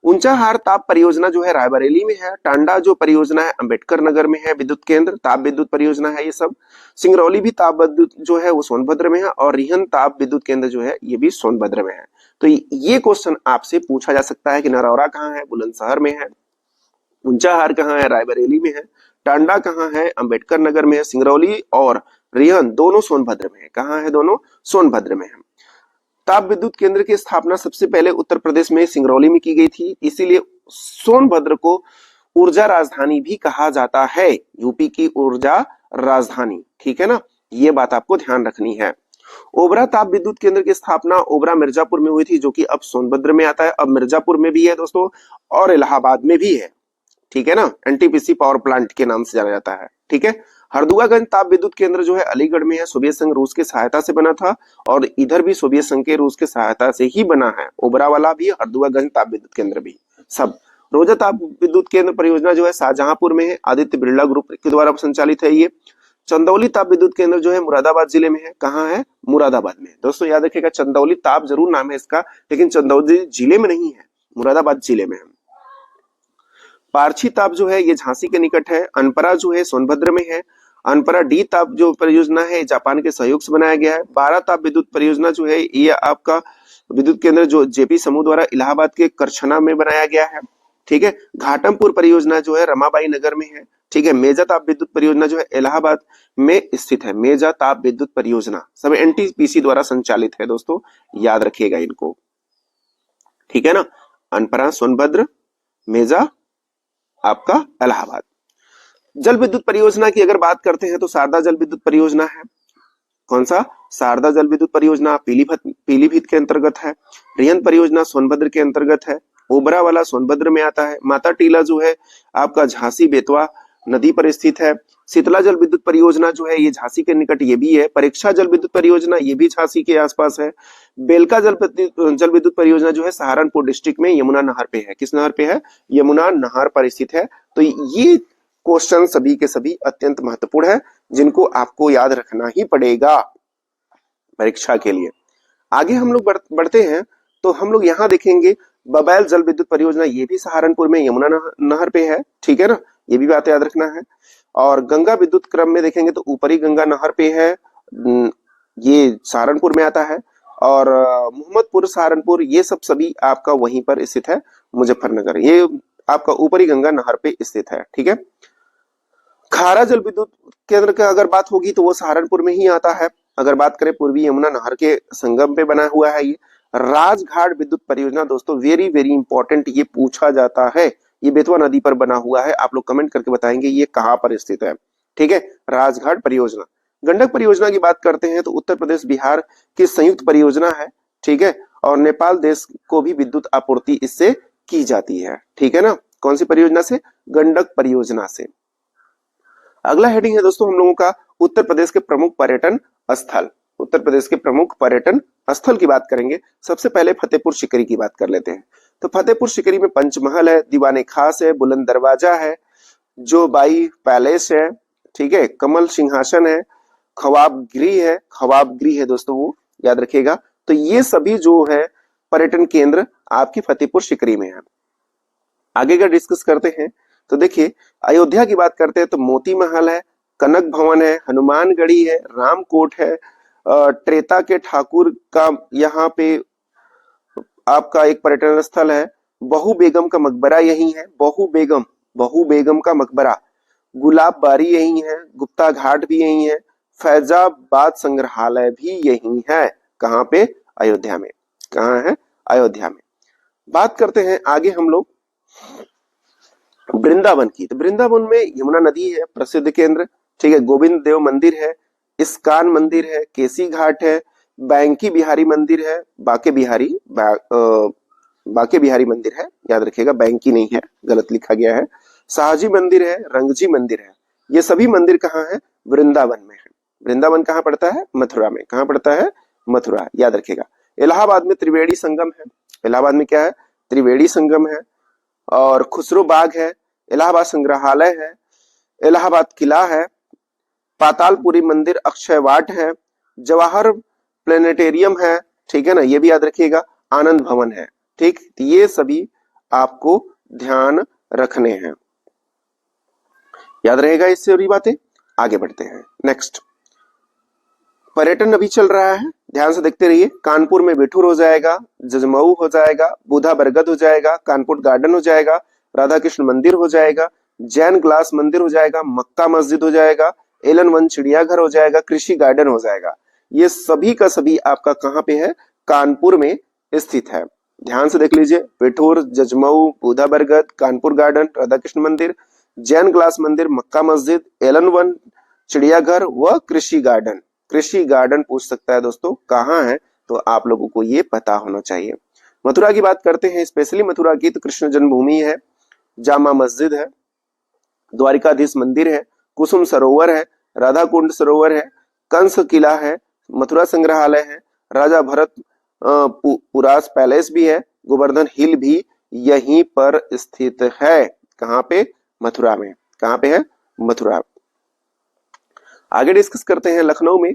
ऊंचाहार ताप परियोजना जो है रायबरेली में है। टांडा जो परियोजना है अंबेडकर नगर में है, विद्युत केंद्र ताप विद्युत परियोजना है ये सब। सिंगरौली भी ताप विद्युत जो है वो सोनभद्र में है, और रिहन ताप विद्युत केंद्र जो है ये भी सोनभद्र में है। तो ये क्वेश्चन आपसे पूछा जा सकता है कि नरौरा कहाँ है? बुलंदशहर में है। ऊंचाहार कहाँ है? रायबरेली में है। टांडा कहाँ है? अंबेडकर नगर में है। सिंगरौली और रिहन दोनों सोनभद्र में है। कहाँ है? दोनों सोनभद्र में है। ताप विद्युत केंद्र की स्थापना सबसे पहले उत्तर प्रदेश में सिंगरौली में की गई थी, इसीलिए सोनभद्र को ऊर्जा राजधानी भी कहा जाता है, यूपी की ऊर्जा राजधानी, ठीक है ना, ये बात आपको ध्यान रखनी है। ओबरा ताप विद्युत केंद्र की स्थापना ओबरा मिर्जापुर में हुई थी, जो कि अब सोनभद्र में आता है। अब मिर्जापुर में भी है दोस्तों, और इलाहाबाद में भी है, ठीक है ना, एनटीपीसी पावर प्लांट के नाम से जाना जाता है, ठीक है। हरदुआगंज ताप विद्युत केंद्र जो है अलीगढ़ में है, सोवियत संघ रूस की सहायता से बना था, और इधर भी सोवियत संघ के रूस की सहायता से ही बना है, ओबरा वाला भी हरदुआगंज ताप विद्युत केंद्र भी सब। रोजा ताप विद्युत केंद्र परियोजना जो है शाहजहांपुर में है, आदित्य बिरला ग्रुप के द्वारा संचालित है ये। चंदौली ताप विद्युत केंद्र जो है मुरादाबाद जिले में है। कहाँ है? मुरादाबाद में। दोस्तों याद रखिएगा, चंदौली ताप जरूर नाम है इसका, लेकिन चंदौली जिले में नहीं है, मुरादाबाद जिले में है। पारछी ताप जो है ये झांसी के निकट है। अनपरा जो है सोनभद्र में है। अनपरा डी ताप जो परियोजना है जापान के सहयोग से बनाया गया है। 12 ताप विद्युत परियोजना जो है ये आपका विद्युत केंद्र जो जेपी समूह द्वारा इलाहाबाद के करछना में बनाया गया है, ठीक है। घाटमपुर परियोजना जो है रमाबाई नगर में है, ठीक है। मेजा ताप विद्युत परियोजना जो है इलाहाबाद में स्थित है। मेजा ताप विद्युत परियोजना सब एनटीपीसी द्वारा संचालित है दोस्तों, याद रखिएगा इनको, ठीक है ना। अनपरा सोनभद्र, मेजा आपका इलाहाबाद। जल विद्युत परियोजना की अगर बात करते हैं तो शारदा जल विद्युत परियोजना है। कौन सा? शारदा जल विद्युत परियोजना पीलीभीत के अंतर्गत है। रिहन परियोजना सोनभद्र के अंतर्गत है। ओबरा वाला सोनभद्र में आता है। माता टीला जो है आपका झांसी बेतवा नदी पर स्थित है। शीतला जल विद्युत परियोजना जो है ये झांसी के निकट ये भी है। परीक्षा जल विद्युत परियोजना ये भी झांसी के आसपास है। बेलका जल विद्युत परियोजना जो है सहारनपुर डिस्ट्रिक्ट में यमुना नहर पे है। किस नहर पे है? यमुना नहर पर स्थित है। तो ये क्वेश्चन सभी के सभी अत्यंत महत्वपूर्ण है, जिनको आपको याद रखना ही पड़ेगा परीक्षा के लिए। आगे हम लोग बढ़ते हैं तो हम लोग यहाँ देखेंगे बबैल जल विद्युत परियोजना, ये भी सहारनपुर में यमुना नहर पे है, ठीक है ना, ये भी बात याद रखना है। और गंगा विद्युत क्रम में देखेंगे तो ऊपरी गंगा नहर पे है, ये सहारनपुर में आता है। और मोहम्मदपुर सहारनपुर ये सब सभी आपका वहीं पर स्थित है, मुजफ्फरनगर, ये आपका ऊपरी गंगा नहर पे स्थित है, ठीक है। खारा जल विद्युत केंद्र की अगर बात होगी तो वो सहारनपुर में ही आता है। अगर बात करें पूर्वी यमुना नहर के संगम पे बना हुआ है ये। राजघाट विद्युत परियोजना दोस्तों वेरी वेरी इंपॉर्टेंट, ये पूछा जाता है। ये बेतवा नदी पर बना हुआ है, आप लोग कमेंट करके बताएंगे ये कहां पर स्थित है। ठीक है, राजघाट परियोजना। गंडक परियोजना की बात करते हैं तो उत्तर प्रदेश बिहार की संयुक्त परियोजना है। ठीक है, और नेपाल देश को भी विद्युत आपूर्ति इससे की जाती है। ठीक है ना, कौन सी परियोजना से? गंडक परियोजना से। अगला हेडिंग है दोस्तों हम लोगों का उत्तर प्रदेश के प्रमुख पर्यटन स्थल। उत्तर प्रदेश के प्रमुख पर्यटन स्थल की बात करेंगे। सबसे पहले फतेहपुर सीकरी की बात कर लेते हैं। तो फतेहपुर सीकरी में पंचमहल है, दीवाने खास है, बुलंद दरवाजा है, जो बाई पैलेस है, ठीक है, कमल सिंहासन है, खवाब गृह है दोस्तों, वो याद रखिएगा। तो ये सभी जो है पर्यटन केंद्र आपकी फतेहपुर सीकरी में है। आगे का डिस्कस करते हैं तो देखिए, अयोध्या की बात करते हैं तो मोती महल है, कनक भवन है, हनुमानगढ़ी है, रामकोट है, त्रेता के ठाकुर का यहाँ पे आपका एक पर्यटन स्थल है, बहू बेगम का मकबरा यही है, बहू बेगम का मकबरा, गुलाब बारी यही है, गुप्ता घाट भी यही है, फैजाबाद संग्रहालय भी यही है। कहाँ पे? अयोध्या में। कहाँ है? अयोध्या में। बात करते हैं आगे हम लोग वृंदावन की। तो वृंदावन में यमुना नदी है, प्रसिद्ध केंद्र, ठीक है, गोविंद देव मंदिर है, इस्कान मंदिर है, केसी घाट है, बैंकी बिहारी मंदिर है, बाके बिहारी मंदिर है, याद रखिएगा बैंकी नहीं है, गलत लिखा गया है, शाहजी मंदिर है, रंगजी मंदिर है। ये सभी मंदिर कहाँ है? वृंदावन में है। वृंदावन कहाँ पड़ता है? मथुरा में। कहाँ पड़ता है? मथुरा, याद रखिएगा। इलाहाबाद में त्रिवेणी संगम है। इलाहाबाद में क्या है? त्रिवेणी संगम है। और खुसरो बाग है, इलाहाबाद संग्रहालय है, इलाहाबाद किला है, पातालपुरी मंदिर, अक्षय वाट है, जवाहर प्लेनेटेरियम है, ठीक है ना, ये भी याद रखिएगा, आनंद भवन है। ठीक, ये सभी आपको ध्यान रखने हैं, याद रहेगा इससे और ये बातें। आगे बढ़ते हैं। नेक्स्ट, पर्यटन अभी चल रहा है, ध्यान से देखते रहिए। कानपुर में बिठूर हो जाएगा, जजमऊ हो जाएगा, बुधा बरगद हो जाएगा, कानपुर गार्डन हो जाएगा, राधा कृष्ण मंदिर हो जाएगा, जैन ग्लास मंदिर हो जाएगा, मक्का मस्जिद हो जाएगा, एलन वन चिड़ियाघर हो जाएगा, कृषि गार्डन हो जाएगा। ये सभी का सभी आपका कहाँ पे है? कानपुर में स्थित है। ध्यान से देख लीजिए, बिठूर, जजमऊ, बुधा बरगद, कानपुर गार्डन, राधा कृष्ण मंदिर, जैन ग्लास मंदिर, मक्का मस्जिद, एलन वन चिड़ियाघर व कृषि गार्डन। कृषि गार्डन पूछ सकता है दोस्तों, कहाँ है? तो आप लोगों को ये पता होना चाहिए। मथुरा की बात करते हैं, स्पेशली मथुरा की, तो कृष्ण जन्मभूमि है, जामा मस्जिद है, द्वारिकाधीश मंदिर है, कुसुम सरोवर है, राधा कुंड सरोवर है, कंस किला है, मथुरा संग्रहालय है, राजा भरत पुरास पैलेस भी है, गोवर्धन हिल भी यहीं पर स्थित है। कहाँ पे? मथुरा में। कहाँ पे है? मथुरा। आगे डिस्कस करते हैं, लखनऊ में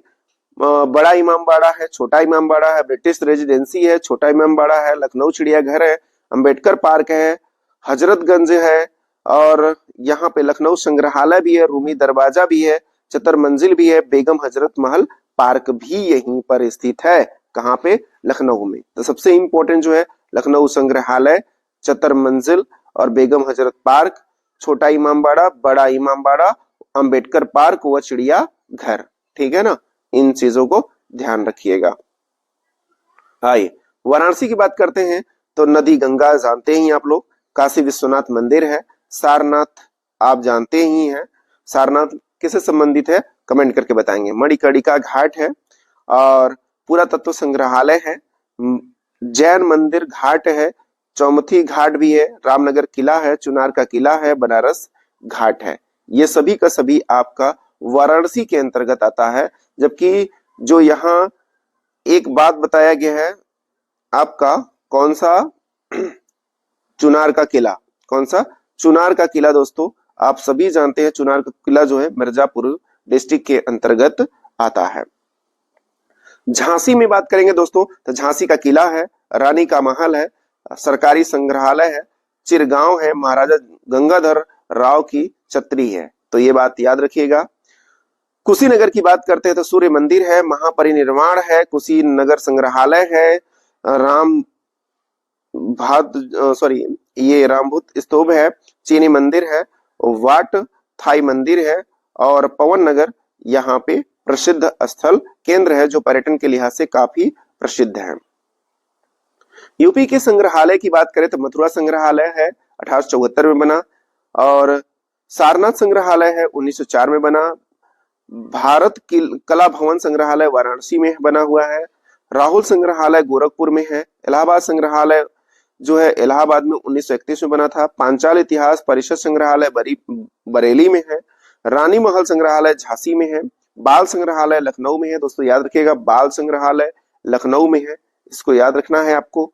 बड़ा इमामबाड़ा है, छोटा इमामबाड़ा है, ब्रिटिश रेजिडेंसी है, छोटा इमामबाड़ा है, लखनऊ चिड़ियाघर है, अंबेडकर पार्क है, हजरतगंज है, और यहाँ पे लखनऊ संग्रहालय भी है, रूमी दरवाजा भी है, चतर मंजिल भी है, बेगम हजरत महल पार्क भी यहीं पर स्थित है। कहाँ पे? लखनऊ में। तो सबसे इंपॉर्टेंट जो है लखनऊ संग्रहालय, चतर मंजिल और बेगम हजरत पार्क, छोटा इमामबाड़ा, बड़ा इमामबाड़ा, अंबेडकर पार्क व चिड़िया घर। ठीक है ना, इन चीजों को ध्यान रखिएगा। आइए वाराणसी की बात करते हैं तो नदी गंगा जानते ही आप लोग, काशी विश्वनाथ मंदिर है, सारनाथ आप जानते ही हैं। सारनाथ किससे संबंधित है? कमेंट करके बताएंगे। मणिकर्णिका घाट है और पुरातत्व संग्रहालय है, जैन मंदिर घाट है, चौमुथी घाट भी है, रामनगर किला है, चुनार का किला है, बनारस घाट है। ये सभी का सभी आपका वाराणसी के अंतर्गत आता है। जबकि जो यहाँ एक बात बताया गया है आपका, कौन सा? चुनार का किला। कौन सा? चुनार का किला दोस्तों आप सभी जानते हैं, चुनार का किला जो है मिर्जापुर डिस्ट्रिक्ट के अंतर्गत आता है। झांसी में बात करेंगे दोस्तों तो झांसी का किला है, रानी का महल है, सरकारी संग्रहालय है, चिरगांव है, महाराजा गंगाधर राव की छत्री है। तो ये बात याद रखिएगा। कुशीनगर की बात करते हैं तो सूर्य मंदिर है, महापरिनिर्वाण है, कुशीनगर संग्रहालय है, ये रामभूत स्तूप है, चीनी मंदिर है, वाट थाई मंदिर है और पवन नगर यहाँ पे प्रसिद्ध स्थल केंद्र है जो पर्यटन के लिहाज से काफी प्रसिद्ध है। यूपी के संग्रहालय की बात करें तो मथुरा संग्रहालय है 1874 में बना, और सारनाथ संग्रहालय है 1904 में बना। भारत की कला भवन संग्रहालय वाराणसी में बना हुआ है। राहुल संग्रहालय गोरखपुर में है। इलाहाबाद संग्रहालय जो है इलाहाबाद में 1931 में बना था। पांचाल इतिहास परिषद संग्रहालय बरेली में है। रानी महल संग्रहालय झांसी में है। बाल संग्रहालय लखनऊ में है। दोस्तों याद रखिएगा, बाल संग्रहालय लखनऊ में है, इसको याद रखना है आपको।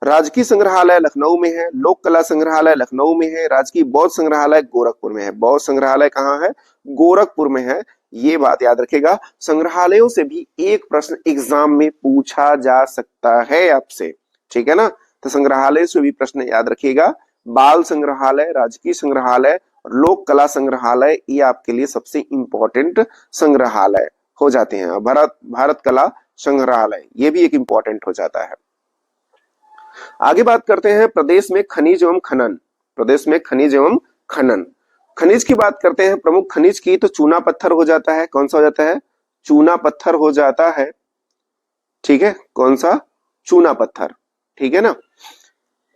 राजकीय संग्रहालय लखनऊ में है। लोक कला संग्रहालय लखनऊ में है। राजकीय बौद्ध संग्रहालय गोरखपुर में है। बौद्ध संग्रहालय कहाँ है? गोरखपुर में है। ये बात याद रखेगा। संग्रहालयों से भी एक प्रश्न एग्जाम में पूछा जा सकता है आपसे, ठीक है ना। तो संग्रहालय से भी प्रश्न याद रखिएगा। बाल संग्रहालय, राजकीय संग्रहालय और लोक कला संग्रहालय, ये आपके लिए सबसे इंपॉर्टेंट संग्रहालय हो जाते हैं। भारत कला संग्रहालय ये भी एक इंपॉर्टेंट हो जाता है। आगे बात करते हैं प्रदेश में खनिज एवं खनन। प्रदेश में खनिज एवं खनन, खनिज की बात करते हैं। प्रमुख खनिज की तो चूना पत्थर हो जाता है। कौन सा हो जाता है? चूना पत्थर हो जाता है, ठीक है। कौन सा? चूना पत्थर, ठीक है ना।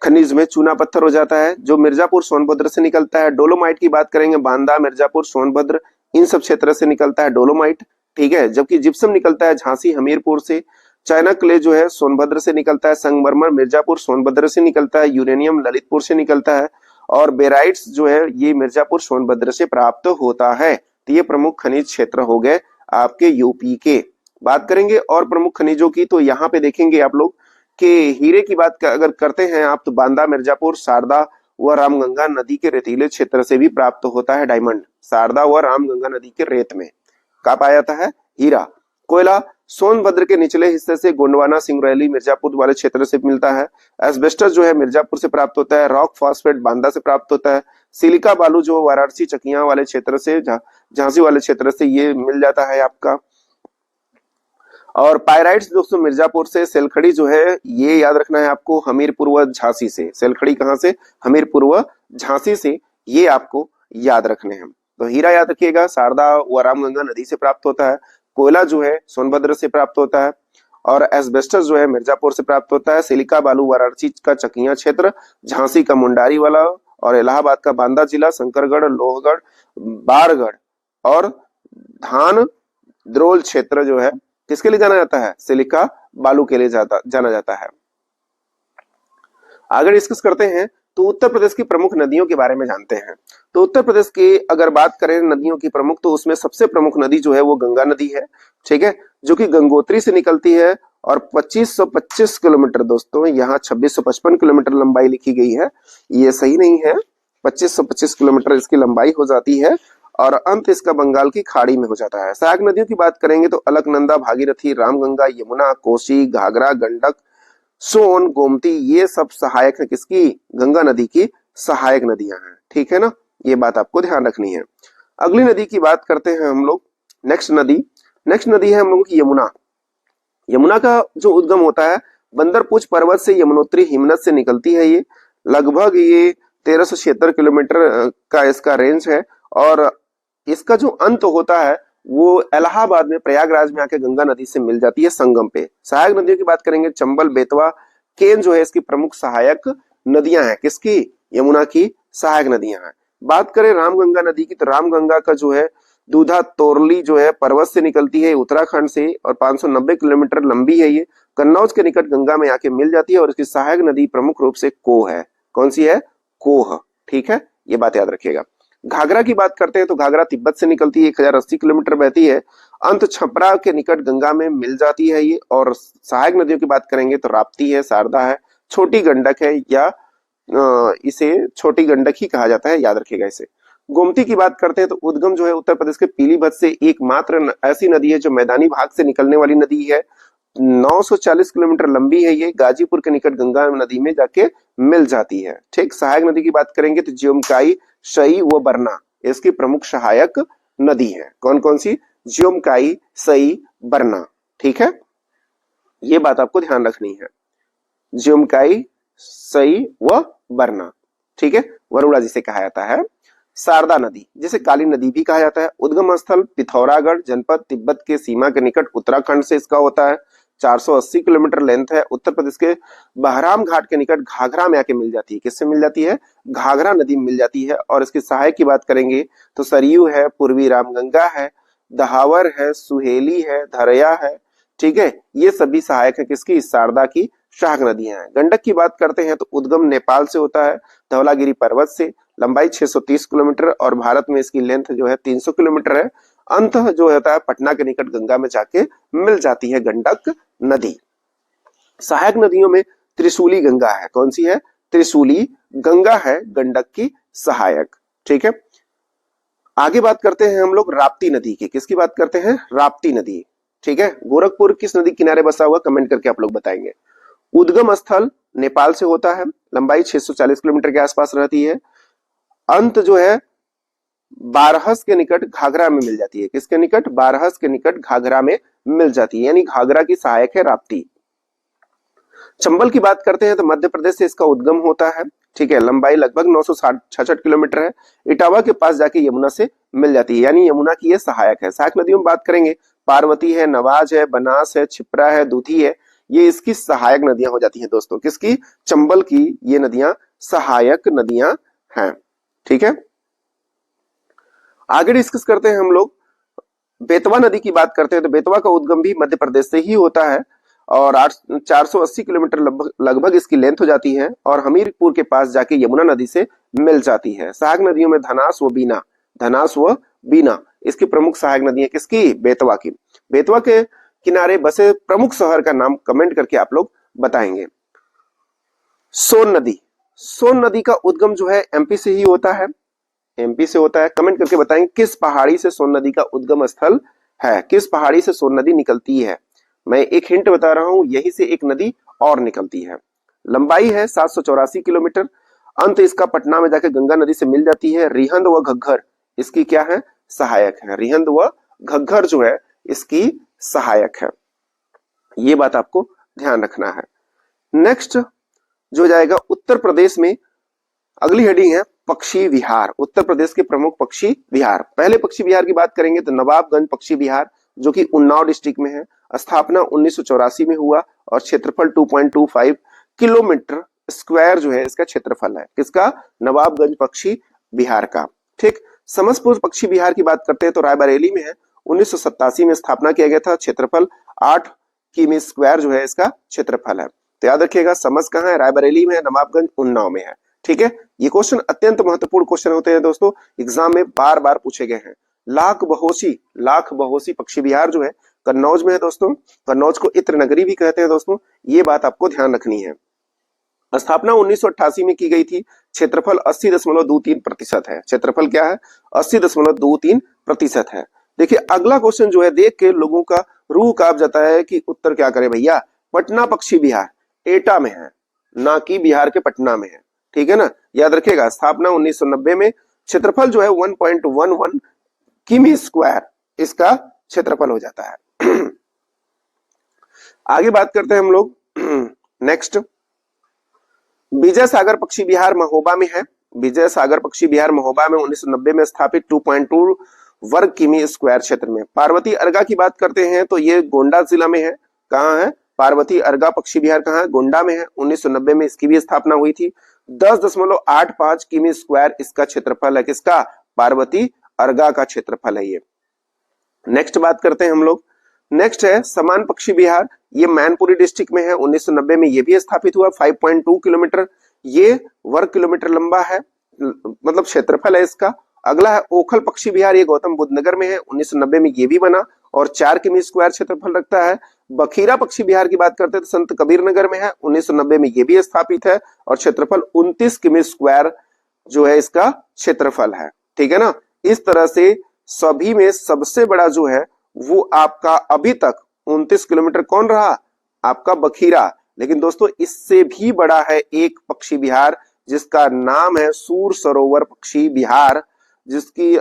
खनिज में चूना पत्थर हो जाता है जो मिर्जापुर सोनभद्र से निकलता है। डोलोमाइट की बात करेंगे, बांदा, मिर्जापुर, सोनभद्र इन सब क्षेत्र से निकलता है डोलोमाइट, ठीक है। जबकि जिप्सम निकलता है झांसी हमीरपुर से। चाइना क्ले जो है सोनभद्र से निकलता है। संगमरमर मिर्जापुर सोनभद्र से निकलता है। यूरेनियम ललितपुर से निकलता है। और बेराइट्स जो है ये मिर्जापुर सोनभद्र से प्राप्त होता है। तो ये प्रमुख खनिज क्षेत्र हो गए आपके यूपी के। बात करेंगे और प्रमुख खनिजों की, तो यहाँ पे देखेंगे आप लोग कि हीरे की बात अगर करते हैं आप तो बांदा, मिर्जापुर, शारदा व रामगंगा नदी के रेतीले क्षेत्र से भी प्राप्त होता है डायमंड। शारदा व रामगंगा नदी के रेत में कहाँ पाया जाता है? हीरा। कोयला सोनभद्र के निचले हिस्से से गोंडवाना, सिंगरौली, मिर्जापुर वाले क्षेत्र से मिलता है। एस्बेस्टस जो है मिर्जापुर से प्राप्त होता है। रॉक फॉस्फेट बांदा से प्राप्त होता है। सिलिका बालू जो वाराणसी, चकिया वाले क्षेत्र से, झांसी वाले क्षेत्र से ये मिल जाता है आपका। और पायराइट्स दोस्तों मिर्जापुर से। सेलखड़ी जो है ये याद रखना है आपको, हमीरपुर व झांसी से। सेलखड़ी कहाँ से? हमीरपुर व झांसी से, ये आपको याद रखने हैं। तो हीरा याद रखिएगा, शारदा व रामगंगा नदी से प्राप्त होता है। कोयला जो है सोनभद्र से प्राप्त होता है। और एस्बेस्टस जो है मिर्जापुर से प्राप्त होता है। सिलिका बालू वाराणसी का चकिया क्षेत्र, झांसी का मुंडारी वाला, और इलाहाबाद का बांदा जिला, शंकरगढ़, लोहगढ़, बारगढ़ और धान द्रोल क्षेत्र जो है किसके लिए जाना जाता है? सिलिका बालू के लिए जाना जाता है। आगे डिस्कस करते हैं तो उत्तर प्रदेश की प्रमुख नदियों के बारे में जानते हैं। तो उत्तर प्रदेश की अगर बात करें नदियों की प्रमुख, तो उसमें सबसे प्रमुख नदी जो है वो गंगा नदी है, ठीक है, जो कि गंगोत्री से निकलती है और 2525 किलोमीटर, दोस्तों यहाँ 2655 किलोमीटर लंबाई लिखी गई है, ये सही नहीं है। 2525 किलोमीटर इसकी लंबाई हो जाती है और अंत इसका बंगाल की खाड़ी में हो जाता है। सहायक नदियों की बात करेंगे तो अलकनंदा, भागीरथी, रामगंगा, यमुना, कोसी, घाघरा, गंडक, सोन, गोमती, ये सब सहायक है किसकी? गंगा नदी की सहायक नदियां हैं, ठीक है ना। ये बात आपको ध्यान रखनी है। अगली नदी की बात करते हैं हम लोग। नेक्स्ट नदी है हम लोगों की यमुना। यमुना का जो उद्गम होता है बंदरपूछ पर्वत से, यमुनोत्री हिमनद से निकलती है। ये लगभग ये 1376 किलोमीटर का इसका रेंज है और इसका जो अंत होता है वो इलाहाबाद में, प्रयागराज में आके गंगा नदी से मिल जाती है संगम पे। सहायक नदियों की बात करेंगे, चंबल, बेतवा, केन जो है इसकी प्रमुख सहायक नदियां हैं। किसकी? यमुना की सहायक नदियां हैं। बात करें रामगंगा नदी की, तो रामगंगा का जो है दूधा तोरली जो है पर्वत से निकलती है उत्तराखंड से और 590 किलोमीटर लंबी है। ये कन्नौज के निकट गंगा में आके मिल जाती है और इसकी सहायक नदी प्रमुख रूप से कोह है। कौन सी है? कोह, ठीक है, ये बात याद रखिएगा। घाघरा की बात करते हैं तो घाघरा तिब्बत से निकलती है, 1080 किलोमीटर बहती है, अंत छपरा के निकट गंगा में मिल जाती है ये। और सहायक नदियों की बात करेंगे तो राप्ती है, शारदा है, छोटी गंडक है, या इसे छोटी गंडक ही कहा जाता है, याद रखिएगा इसे। गोमती की बात करते हैं तो उद्गम जो है उत्तर प्रदेश के पीलीभीत से एकमात्र ऐसी नदी है जो मैदानी भाग से निकलने वाली नदी है। 940 किलोमीटर लंबी है ये, गाजीपुर के निकट गंगा नदी में जाके मिल जाती है, ठीक। सहायक नदी की बात करेंगे तो ज्योमकाई, शई व बरना इसकी प्रमुख सहायक नदी है। कौन कौन सी? ज्योमकाई, सई, बरना, ठीक है, ये बात आपको ध्यान रखनी है। ज्योमकाई, सई व बरना, ठीक है, वरुणा जिसे कहा जाता है। शारदा नदी, जिसे काली नदी भी कहा जाता है। उद्गम स्थल पिथौरागढ़ जनपद, तिब्बत के सीमा के निकट, उत्तराखंड से इसका होता है। 480 किलोमीटर लेंथ है। उत्तर प्रदेश के बहराम घाट के निकट घाघरा में आके मिल जाती है। किससे मिल जाती है? घाघरा नदी में मिल जाती है। और इसकी सहायक की बात करेंगे तो सरयू है, पूर्वी रामगंगा है, दहावर है, सुहेली है, धरया है। ठीक है, ये सभी सहायक है किसकी? शारदा की सहायक नदियां हैं। गंडक की बात करते हैं तो उद्गम नेपाल से होता है, धौलागिरी पर्वत से, लंबाई 630 किलोमीटर और भारत में इसकी लेंथ जो है 300 किलोमीटर है। अंत जो होता है पटना के निकट गंगा में जाके मिल जाती है गंडक नदी। सहायक नदियों में त्रिशूली गंगा है। कौन सी है? त्रिशूली गंगा है गंडक की सहायक। ठीक है, आगे बात करते हैं हम लोग राप्ती नदी की। किसकी बात करते हैं? राप्ती नदी। ठीक है, गोरखपुर किस नदी किनारे बसा हुआ? कमेंट करके आप लोग बताएंगे। उद्गम स्थल नेपाल से होता है, लंबाई 640 किलोमीटर के आसपास रहती है। अंत जो है बारहस के निकट घाघरा में मिल जाती है। किसके निकट? बारहस के निकट घाघरा में मिल जाती है, यानी घाघरा की सहायक है राप्ती। चंबल की बात करते हैं तो मध्य प्रदेश से इसका उद्गम होता है। ठीक है, लंबाई लगभग 966 किलोमीटर है। इटावा के पास जाके यमुना से मिल जाती है, यानी यमुना की ये सहायक है। सहायक नदियों में बात करेंगे, पार्वती है, नवाज है, बनास है, छिप्रा है, दूधी है, ये इसकी सहायक नदियां हो जाती हैं दोस्तों। किसकी? चंबल की ये नदियां सहायक नदियां हैं। ठीक है, आगे डिस्कस करते हैं हम लोग बेतवा नदी की बात करते हैं तो बेतवा का उद्गम भी मध्य प्रदेश से ही होता है और 480 किलोमीटर लगभग इसकी लेंथ हो जाती है और हमीरपुर के पास जाके यमुना नदी से मिल जाती है। सहायक नदियों में धनास व बीना, धनास व बीना इसकी प्रमुख सहायक नदी है। किसकी? बेतवा की। बेतवा के किनारे बसे प्रमुख शहर का नाम कमेंट करके आप लोग बताएंगे। सोन नदी, सोन नदी का उद्गम जो है एमपी से ही होता है, एमपी से होता है। कमेंट करके बताएंगे किस पहाड़ी से सोन नदी का उद्गम स्थल है? किस पहाड़ी से सोन नदी निकलती है? मैं एक हिंट बता रहा हूं, यही से एक नदी और निकलती है। लंबाई है 784 किलोमीटर। अंत इसका पटना में जाकर गंगा नदी से मिल जाती है। रिहंद व घग्गर इसकी क्या है? सहायक है। रिहंद व घग्गर जो है इसकी सहायक है। ये बात आपको ध्यान रखना है। नेक्स्ट जो जाएगा उत्तर प्रदेश में, अगली हेडिंग है पक्षी विहार। उत्तर प्रदेश के प्रमुख पक्षी विहार। पहले पक्षी विहार की बात करेंगे तो नवाबगंज पक्षी विहार जो कि उन्नाव डिस्ट्रिक्ट में है। स्थापना 1984 में हुआ और क्षेत्रफल 2.25 किलोमीटर स्क्वायर जो है इसका क्षेत्रफल है। किसका? नवाबगंज पक्षी विहार का। ठीक, समसपुर पक्षी विहार की बात करते हैं तो रायबरेली में है। 1987 में स्थापना किया गया था। क्षेत्रफल 8 किमी स्क्वायर जो है इसका क्षेत्रफल है। तो याद रखिएगा, समस कहाँ है? रायबरेली में है, नवाबगंज उन्नाव में है। ठीक है, ये क्वेश्चन अत्यंत महत्वपूर्ण क्वेश्चन होते हैं दोस्तों, एग्जाम में बार बार पूछे गए हैं। लाख बहोसी पक्षी विहार जो है कन्नौज में है दोस्तों। कन्नौज को इत्र नगरी भी कहते हैं दोस्तों, ये बात आपको ध्यान रखनी है। स्थापना 1988 में की गई थी। क्षेत्रफल 80.23% है। क्षेत्रफल क्या है? 80.23% है। देखिए अगला क्वेश्चन जो है देख के लोगों का रूह कांप जाता है कि उत्तर क्या करे भैया। पटना पक्षी विहार एटा में है, ना कि बिहार के पटना में है। ठीक है ना, याद रखिएगा। स्थापना 1990 में। क्षेत्रफल जो है 1.11 किमी स्क्वायर इसका क्षेत्रफल हो जाता है। आगे बात करते हैं हम लोग नेक्स्ट, विजय सागर पक्षी विहार महोबा में है। विजय सागर पक्षी विहार महोबा में 1990 में स्थापित 2.2 वर्ग किमी स्क्वायर क्षेत्र में। पार्वती अर्गा की बात करते हैं तो ये गोंडा जिला में है। कहाँ है? पार्वती अर्गा पक्षी विहार कहाँ है? गोंडा में है। 1990 में इसकी भी स्थापना हुई थी। 10.85 किमी स्क्वायर इसका क्षेत्रफल है। किसका? पार्वती अर्गा का क्षेत्रफल है ये। नेक्स्ट बात करते हैं हम लोग, नेक्स्ट है समान पक्षी विहार। ये मैनपुरी डिस्ट्रिक्ट में है। 1990 में ये भी स्थापित हुआ। 5.2 किलोमीटर ये वर्ग किलोमीटर लंबा है, मतलब क्षेत्रफल है इसका। अगला है ओखल पक्षी विहार, ये गौतम बुद्ध नगर में है। 1990 में ये भी बना और 4 किमी स्क्वायर क्षेत्रफल रखता है। बखीरा पक्षी विहार की बात करते हैं तो संत कबीर नगर में है। 1990 में ये भी स्थापित है और क्षेत्रफल 29 किमी स्क्वायर जो है इसका क्षेत्रफल है। ठीक है ना, इस तरह से सभी में सबसे बड़ा जो है वो आपका अभी तक 29 किलोमीटर कौन रहा? आपका बखीरा। लेकिन दोस्तों इससे भी बड़ा है एक पक्षी विहार जिसका नाम है सूर सरोवर पक्षी विहार, जिसकी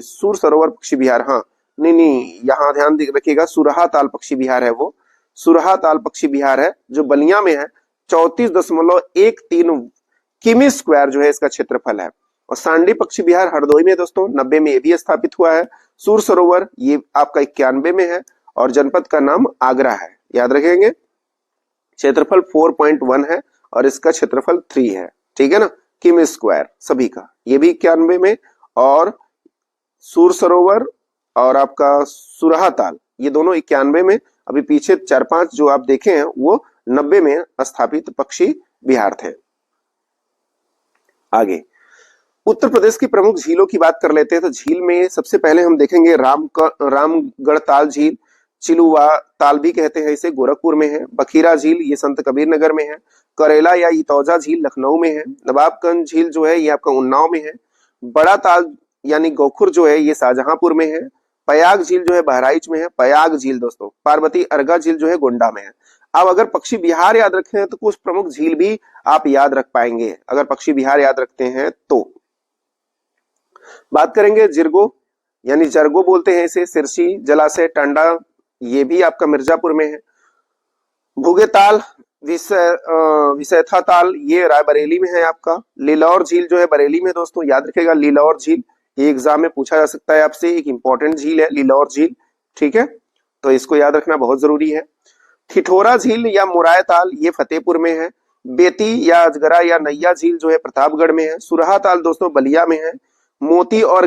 सूर सरोवर पक्षी विहार, हाँ नहीं यहाँ ध्यान रखिएगा, सुरहा ताल पक्षी विहार है वो। सुरहा ताल पक्षी विहार है जो बलिया में है। 34.13 किमी स्क्वायर जो है इसका क्षेत्रफल है और सांडी पक्षी विहार हरदोई में दोस्तों 90 में ये भी स्थापित हुआ है। सूर सरोवर ये आपका 91 में है और जनपद का नाम आगरा है, याद रखेंगे। क्षेत्रफल 4.1 है और इसका क्षेत्रफल 3 है, ठीक है ना। किम स्क्वायर सभी का, ये भी 91 में, और सूर सरोवर और आपका सुरहा ताल ये दोनों 91 में। अभी पीछे 4-5 जो आप देखे हैं वो 90 में स्थापित पक्षी विहार थे। आगे उत्तर प्रदेश की प्रमुख झीलों की बात कर लेते हैं। तो झील में सबसे पहले हम देखेंगे रामगढ़ ताल झील, चिलुवा ताल भी कहते हैं इसे, गोरखपुर में है। बखीरा झील ये संत कबीर नगर में है। करेला या इतौजा झील लखनऊ में है। नवाबगंज झील जो है ये आपका उन्नाव में है। बड़ा ताल यानी गोखुर जो है ये शाहजहांपुर में है। पयाग झील जो है बहराइच में है। पयाग झील दोस्तों, पार्वती अर्गा झील जो है गोंडा में है। अब अगर पक्षी विहार याद रखे हैं तो कुछ प्रमुख झील भी आप याद रख पाएंगे अगर पक्षी विहार याद रखते हैं तो। बात करेंगे जिरगो यानी जरगो बोलते हैं इसे, सिरसी जलाशय टांडा ये भी आपका मिर्जापुर में है। भुगे ताल विसैथा ताल ये रायबरेली में है आपका। लीलौर झील जो है बरेली में दोस्तों, याद रखेगा लीलौर झील, ये एग्जाम में पूछा जा सकता है आपसे, एक इंपॉर्टेंट झील है लीलौर झील, ठीक है, तो इसको याद रखना बहुत जरूरी है। ठिठोरा झील या मुराय ताल ये फतेहपुर में है। बेती या अजगरा या नैया झील जो है प्रतापगढ़ में है। सुरहा ताल दोस्तों बलिया में है। मोती और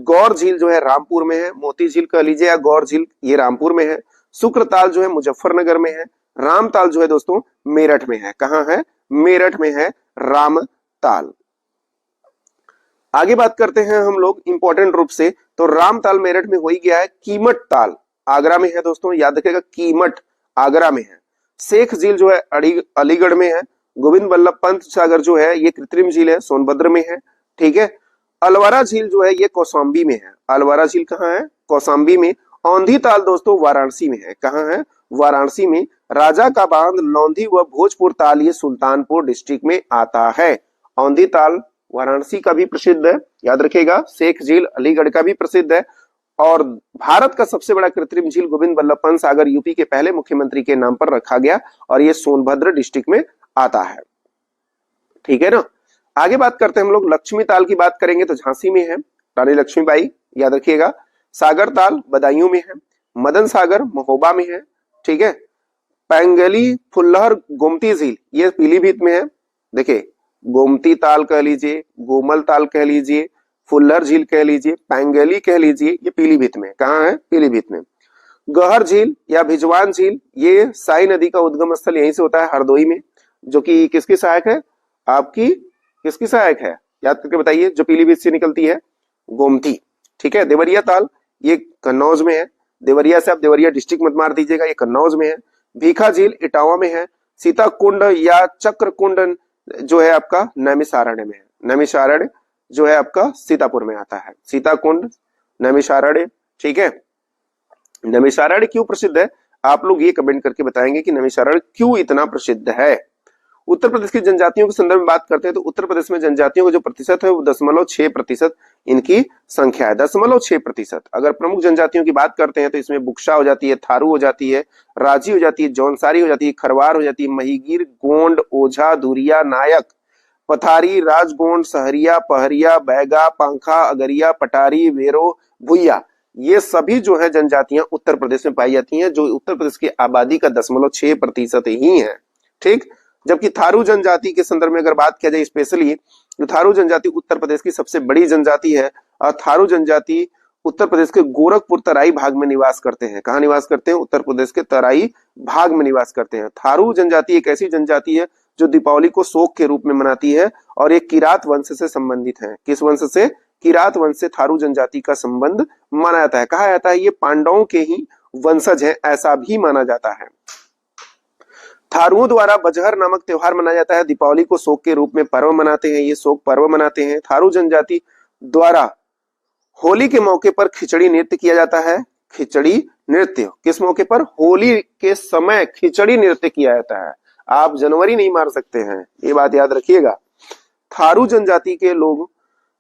गौर झील जो है रामपुर में है। मोती झील कह लीजिए या गौर झील ये रामपुर में है। शुक्र ताल जो है मुजफ्फरनगर में है। राम ताल जो है दोस्तों मेरठ में है। कहां है? मेरठ में है राम ताल। आगे बात करते हैं हम लोग इंपॉर्टेंट रूप से, तो राम ताल मेरठ में हो ही गया है। कीमत ताल आगरा में है दोस्तों, याद रखेगा कीमत आगरा में है। शेख झील जो है अलीगढ़ में है। गोविंद बल्लभ पंत सागर जो है ये कृत्रिम झील है, सोनभद्र में है, ठीक है। अलवारा झील जो है ये कौशाम्बी में है। अलवारा झील कहाँ है? कौशाम्बी में। औंधी ताल दोस्तों वाराणसी में है। कहाँ है? वाराणसी में। राजा का बांध लौंधी व भोजपुर ताल ये सुल्तानपुर डिस्ट्रिक्ट में आता है। औंधी ताल वाराणसी का भी प्रसिद्ध है, याद रखिएगा। शेख झील अलीगढ़ का भी प्रसिद्ध है। और भारत का सबसे बड़ा कृत्रिम झील गोविंद बल्लभ पंत सागर यूपी के पहले मुख्यमंत्री के नाम पर रखा गया और ये सोनभद्र डिस्ट्रिक्ट में आता है, ठीक है ना। आगे बात करते हैं हम लोग लक्ष्मी ताल की बात करेंगे तो झांसी में है, रानी लक्ष्मीबाई, याद रखिएगा। सागर ताल बदायूं में है। मदन सागर महोबा में है, ठीक है। पैंगली फुल्लहर गोमती झील ये पीलीभीत में है। देखिए गोमती ताल कह लीजिए, गोमल ताल कह लीजिए, फुल्लर झील कह लीजिए, पैंगली कह लीजिए, ये पीलीभीत में। कहाँ है? पीलीभीत में। गहर झील या भिजवान झील ये साई नदी का उद्गम स्थल यहीं से होता है, हरदोई में, जो कि किसकी सहायक है? आपकी किसकी सहायक है? याद करके बताइए। जो पीलीभीत से निकलती है, गोमती, ठीक है। देवरिया ताल ये कन्नौज में है। देवरिया से आप देवरिया डिस्ट्रिक्ट मत मार दीजिएगा, ये कन्नौज में है। भीखा झील इटावा में है। सीता कुंड या चक्र कुंड जो है आपका नैमिषारण्य में है। नैमिषारण्य जो है आपका सीतापुर में आता है। सीता कुंड नैमिषारण्य, ठीक है। नैमिषारण्य क्यों प्रसिद्ध है? आप लोग ये कमेंट करके बताएंगे कि नैमिषारण्य क्यों इतना प्रसिद्ध है। उत्तर प्रदेश की जनजातियों के संदर्भ में बात करते हैं तो उत्तर प्रदेश में जनजातियों का जो प्रतिशत है वो 0.6% इनकी संख्या है। 0.6%। अगर प्रमुख जनजातियों की बात करते हैं तो इसमें बुक्शा हो जाती है, थारू हो जाती है, राजी हो जाती है, जौनसारी हो जाती है, खरवार हो जाती है, महिगीर, गोंड, ओझा, धुरिया, नायक, पथारी, राजगोंड, सहरिया, पहरिया, बैगा, पंखा, अगरिया, पटारी, वेरो, भुइया, ये सभी जो है जनजातियां उत्तर प्रदेश में पाई जाती हैं, जो उत्तर प्रदेश की आबादी का 0.6% ही है, ठीक। जबकि थारू जनजाति के संदर्भ में अगर बात किया जाए स्पेशली, तो थारू जनजाति उत्तर प्रदेश की सबसे बड़ी जनजाति है और थारू जनजाति उत्तर प्रदेश के गोरखपुर तराई भाग में निवास करते हैं। कहाँ निवास करते हैं? उत्तर प्रदेश के तराई भाग में निवास करते हैं। थारू जनजाति एक ऐसी जनजाति है जो दीपावली को शोक के रूप में मनाती है और ये किरात वंश से संबंधित है। किस वंश से? किरात वंश से थारू जनजाति का संबंध माना जाता है। कहा जाता है ये पांडवों के ही वंशज है, ऐसा भी माना जाता है। थारुओं द्वारा बजहर नामक त्योहार मनाया जाता है। दीपावली को शोक के रूप में पर्व मनाते हैं, ये शोक पर्व मनाते हैं। थारू जनजाति द्वारा होली के मौके पर खिचड़ी नृत्य किया जाता है। खिचड़ी नृत्य किस मौके पर? होली के समय खिचड़ी नृत्य किया जाता है। आप जनवरी नहीं मार सकते हैं, ये बात याद रखिएगा। थारू जनजाति के लोग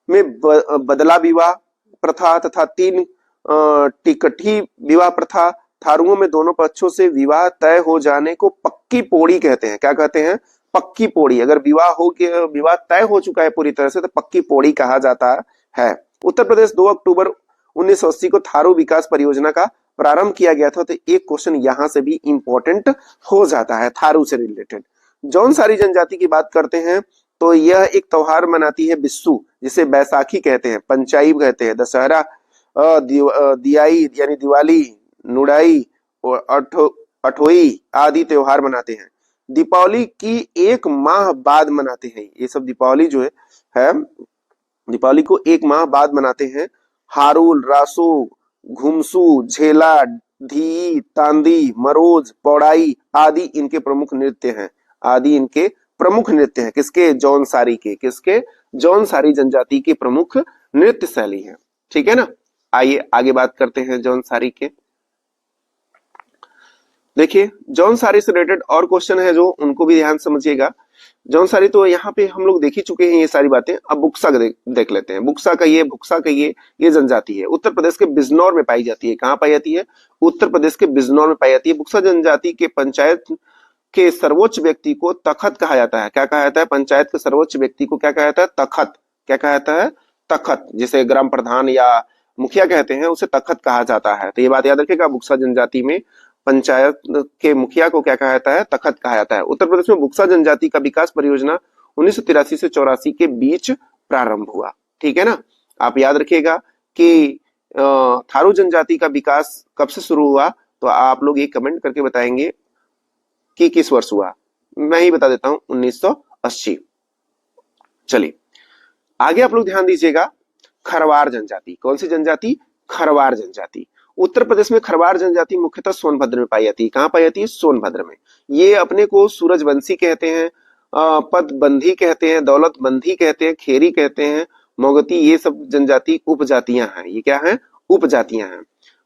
में बदला विवाह प्रथा तथा 3 टिकठी विवाह प्रथा। थारुओं में दोनों पक्षों से विवाह तय हो जाने को पक्की पोड़ी कहते हैं। क्या कहते हैं? पक्की पौड़ी, अगर विवाह तय हो चुका है पूरी तरह से तो पक्की पौड़ी कहा जाता है। उत्तर प्रदेश 2 अक्टूबर 1980 को थारू विकास परियोजना का प्रारंभ किया गया था, तो एक क्वेश्चन यहां से भी इंपॉर्टेंट हो जाता है थारू से रिलेटेड। जौनसारी जनजाति की बात करते हैं तो यह एक त्योहार मनाती है बिस्सू, जिसे बैसाखी कहते हैं, पंचाई कहते हैं, दशहरा, दियाई यानी दिवाली, नुड़ाई और अठोई आदि त्योहार मनाते हैं। दीपावली की 1 माह बाद मनाते हैं। ये सब दीपावली जो है दीपावली को 1 माह बाद मनाते हैं। हारुल, रासो, घुमसू, झेला, धी, तांदी, मरोज, पौड़ाई आदि इनके प्रमुख नृत्य हैं। आदि इनके प्रमुख नृत्य हैं। किसके? जौनसारी के। किसके? जौनसारी जनजाति की प्रमुख नृत्य शैली है। ठीक है ना। आइए आगे बात करते हैं जौनसारी के। देखिए जौनसारी से रिलेटेड और क्वेश्चन है जो उनको भी ध्यान समझिएगा। जौनसारी तो यहाँ पे हम लोग देख ही चुके हैं ये सारी बातें। अब बुक्सा देख लेते हैं। बुक्सा कहिए ये जनजाति है, उत्तर प्रदेश के बिजनौर में पाई जाती है। कहाँ पाई जाती है? उत्तर प्रदेश के बिजनौर में पाई जाती है। बुक्सा जनजाति के पंचायत के सर्वोच्च व्यक्ति को तखत कहा जाता है। क्या कहा जाता है? पंचायत के सर्वोच्च व्यक्ति को क्या कहा जाता है? तखत। क्या कहा जाता है? तखत। जिसे ग्राम प्रधान या मुखिया कहते हैं उसे तखत कहा जाता है। तो ये बात याद रखिएगा, बुक्सा जनजाति में पंचायत के मुखिया को क्या कहा जाता है? तखत कहा जाता है। उत्तर प्रदेश में बुक्सा जनजाति का विकास परियोजना 1983 से 84 के बीच प्रारंभ हुआ। ठीक है ना। आप याद रखिएगा कि थारू जनजाति का विकास कब से शुरू हुआ, तो आप लोग ये कमेंट करके बताएंगे कि किस वर्ष हुआ। मैं ही बता देता हूं, 1980। चलिए आगे आप लोग ध्यान दीजिएगा। खरवार जनजाति। कौन सी जनजाति? खरवार जनजाति। उत्तर प्रदेश में खरवार जनजाति मुख्यतः सोनभद्र में पाई जाती है। कहां पाई जाती है? सोनभद्र में। ये अपने को सूरजवंशी कहते हैं, पदबंधी कहते हैं, दौलतबंधी कहते हैं, खेरी कहते हैं, मोगती, ये सब जनजाति उपजातियां हैं। ये क्या है? उपजातियां हैं।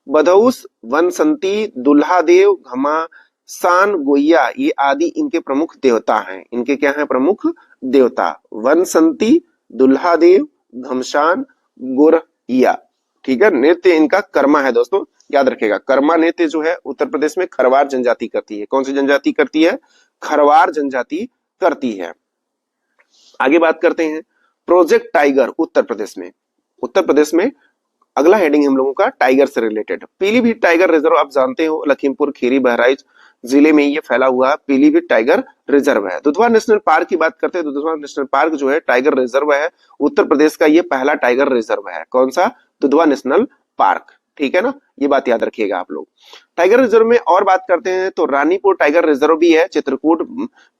बधौस, वनसंती, दुल्हादेव, घमासान, गोइया ये आदि इनके प्रमुख देवता हैं। इनके क्या है? प्रमुख देवता। वनसंती, दुल्हादेव, घमसान, गोरैया। ठीक है। नृत्य इनका कर्मा है दोस्तों, याद रखेगा। कर्मा नृत्य जो है उत्तर प्रदेश में खरवार जनजाति करती है। कौन सी जनजाति करती है? खरवार जनजाति करती है। आगे बात करते हैं प्रोजेक्ट टाइगर उत्तर प्रदेश में। उत्तर प्रदेश में अगला हेडिंग हम लोगों का टाइगर से रिलेटेड। पीलीभीत टाइगर रिजर्व आप जानते हो, लखीमपुर खीरी बहराइच जिले में ये फैला हुआ पीलीभीत टाइगर रिजर्व है। दुधवा नेशनल पार्क की बात करते हैं तो दुधवा नेशनल पार्क जो है टाइगर रिजर्व है। उत्तर प्रदेश का ये पहला टाइगर रिजर्व है। कौन सा? Dudhwa national park. ठीक है ना। ये बात याद रखिएगा आप लोग। टाइगर रिजर्व में और बात करते हैं तो रानीपुर टाइगर रिजर्व भी है, चित्रकूट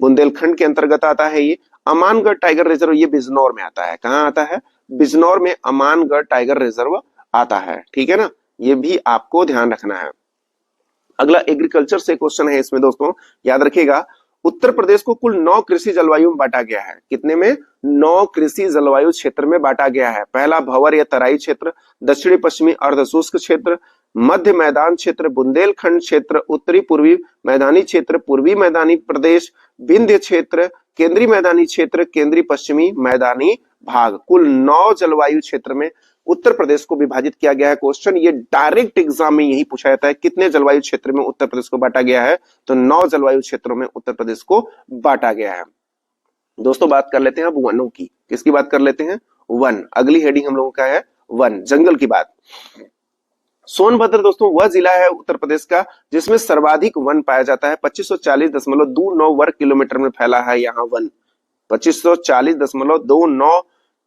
बुंदेलखंड के अंतर्गत आता है ये। अमानगढ़ टाइगर रिजर्व ये बिजनौर में आता है। कहाँ आता है? बिजनौर में अमानगढ़ टाइगर रिजर्व आता है। ठीक है ना। ये भी आपको ध्यान रखना है। अगला एग्रीकल्चर से क्वेश्चन है इसमें दोस्तों, याद रखिएगा। उत्तर प्रदेश को कुल 9 कृषि जलवायु में बांटा गया है। कितने में? 9 कृषि जलवायु क्षेत्र में बांटा गया है। पहला भंवर या तराई क्षेत्र, दक्षिणी पश्चिमी अर्धशुष्क क्षेत्र, मध्य मैदान क्षेत्र, बुंदेलखंड क्षेत्र, उत्तरी पूर्वी मैदानी क्षेत्र, पूर्वी मैदानी प्रदेश, विंध्य क्षेत्र, केंद्रीय मैदानी क्षेत्र, केंद्रीय पश्चिमी मैदानी भाग। कुल 9 जलवायु क्षेत्र में उत्तर प्रदेश को विभाजित किया गया है। क्वेश्चन ये डायरेक्ट एग्जाम में यही पूछा जाता है, कितने जलवायु क्षेत्र में उत्तर प्रदेश को बांटा गया है? तो 9 जलवायु क्षेत्रों में उत्तर प्रदेश को बांटा गया है। दोस्तों बात कर लेते हैं अब वनों की। किसकी बात कर लेते हैं? वन। अगली हेडिंग हम लोगों का है वन, जंगल की बात। सोनभद्र दोस्तों वह जिला है उत्तर प्रदेश का जिसमें सर्वाधिक वन पाया जाता है। 2540.29 वर्ग किलोमीटर में फैला है यहाँ वन। 2540.29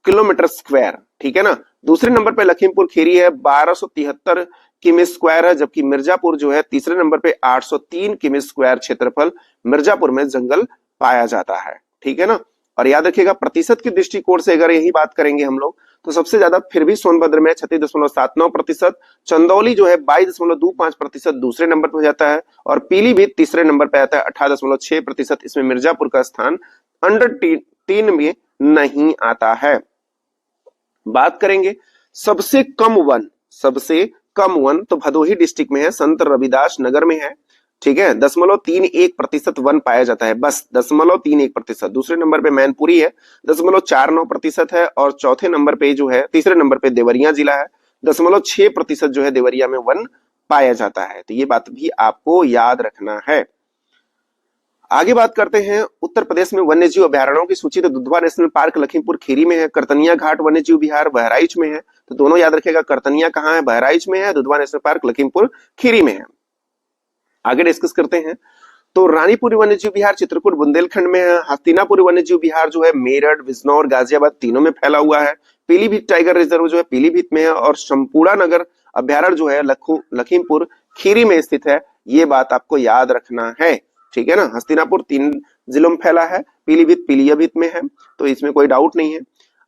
kilometre square. ठीक है ना। दूसरे नंबर पे लखीमपुर खीरी है, 1273 किमी स्क्वायर है, जबकि मिर्जापुर जो है तीसरे नंबर पे 803 किमी स्क्वायर क्षेत्रफल मिर्जापुर में जंगल पाया जाता है। ठीक है ना। और याद रखिएगा प्रतिशत की दृष्टिकोण से अगर यही बात करेंगे हम लोग तो सबसे ज्यादा फिर भी सोनभद्र में 36.79%, चंदौली जो है 22.25% दूसरे नंबर पर हो जाता है, और पीलीभीत तीसरे नंबर पर आता है 18.6%। इसमें मिर्जापुर का स्थान अंडर 3 में नहीं आता है। बात करेंगे सबसे कम वन तो भदोही डिस्ट्रिक्ट में है, संत रविदास नगर में है। ठीक है। 0.31% वन पाया जाता है, बस 0.31%। दूसरे नंबर पे मैनपुरी है, 0.49% है, और चौथे नंबर पे जो है तीसरे नंबर पे देवरिया जिला है, 0.6% जो है देवरिया में वन पाया जाता है। तो ये बात भी आपको याद रखना है। आगे बात करते हैं उत्तर प्रदेश में वन्यजीव अभयारण्यों की सूची। तो दुधवा नेशनल पार्क लखीमपुर खीरी में है, करतनिया घाट वन्यजीव विहार बहराइच में है। तो दोनों याद रखिएगा, करतनिया कहाँ है, बहराइच में है, दुधवा नेशनल पार्क लखीमपुर खीरी में है। आगे डिस्कस करते हैं। तो रानीपुर वन्यजीव विहार चित्रकूट बुंदेलखंड में है। हस्तिनापुर वन्यजीव विहार जो है मेरठ, बिजनौर, गाजियाबाद तीनों में फैला हुआ है। पीलीभीत टाइगर रिजर्व जो है पीलीभीत में है, और शंपूरा नगर अभ्यारण्य जो है लखीमपुर खीरी में स्थित है। ये बात आपको याद रखना है, ठीक है ना। हस्तिनापुर 3 जिलों में फैला है, पीलीभीत पीलीभीत में है, तो इसमें कोई डाउट नहीं है।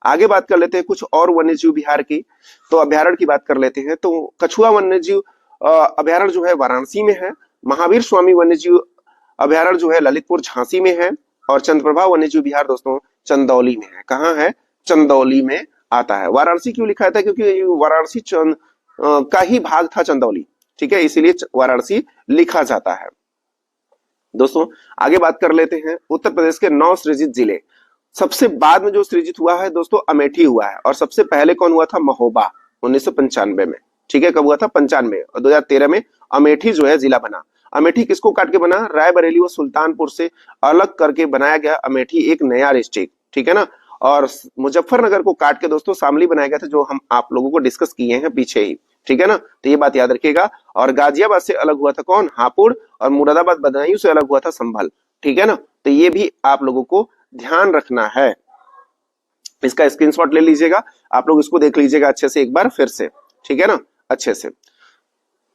आगे बात कर लेते हैं कुछ और वन्यजीव विहार की। तो अभ्यारण्य की बात कर लेते हैं। तो कछुआ वन्यजीव अभ्यारण्य जो है वाराणसी में है। महावीर स्वामी वन्यजीव अभ्यारण्य जो है ललितपुर झांसी में है। और चंद्रप्रभा वन्यजीव विहार दोस्तों चंदौली में है। कहाँ है, चंदौली में आता है। वाराणसी क्यों लिखा था, क्योंकि वाराणसी का ही भाग था चंदौली, ठीक है, इसीलिए वाराणसी लिखा जाता है। दोस्तों आगे बात कर लेते हैं उत्तर प्रदेश के 9 सृजित जिले। सबसे बाद में जो सृजित हुआ है दोस्तों अमेठी हुआ है, और सबसे पहले कौन हुआ था, महोबा 1995 में, ठीक है। कब हुआ था, 95, और 2013 में अमेठी जो है जिला बना। अमेठी किसको काट के बना, रायबरेली व सुल्तानपुर से अलग करके बनाया गया अमेठी एक नया डिस्ट्रिक्ट, ठीक है ना। और मुजफ्फरनगर को काट के दोस्तों शामली बनाया गया था, जो हम आप लोगों को डिस्कस किए हैं पीछे ही, ठीक है ना। तो ये बात याद रखिएगा। और गाजियाबाद से अलग हुआ था कौन, हापुड़, और मुरादाबाद बदायूं से अलग हुआ था संभल, ठीक है ना। तो ये भी आप लोगों को ध्यान रखना है, इसका स्क्रीनशॉट ले लीजिएगा, आप लोग इसको देख लीजिएगा अच्छे से एक बार फिर से, ठीक है ना, अच्छे से।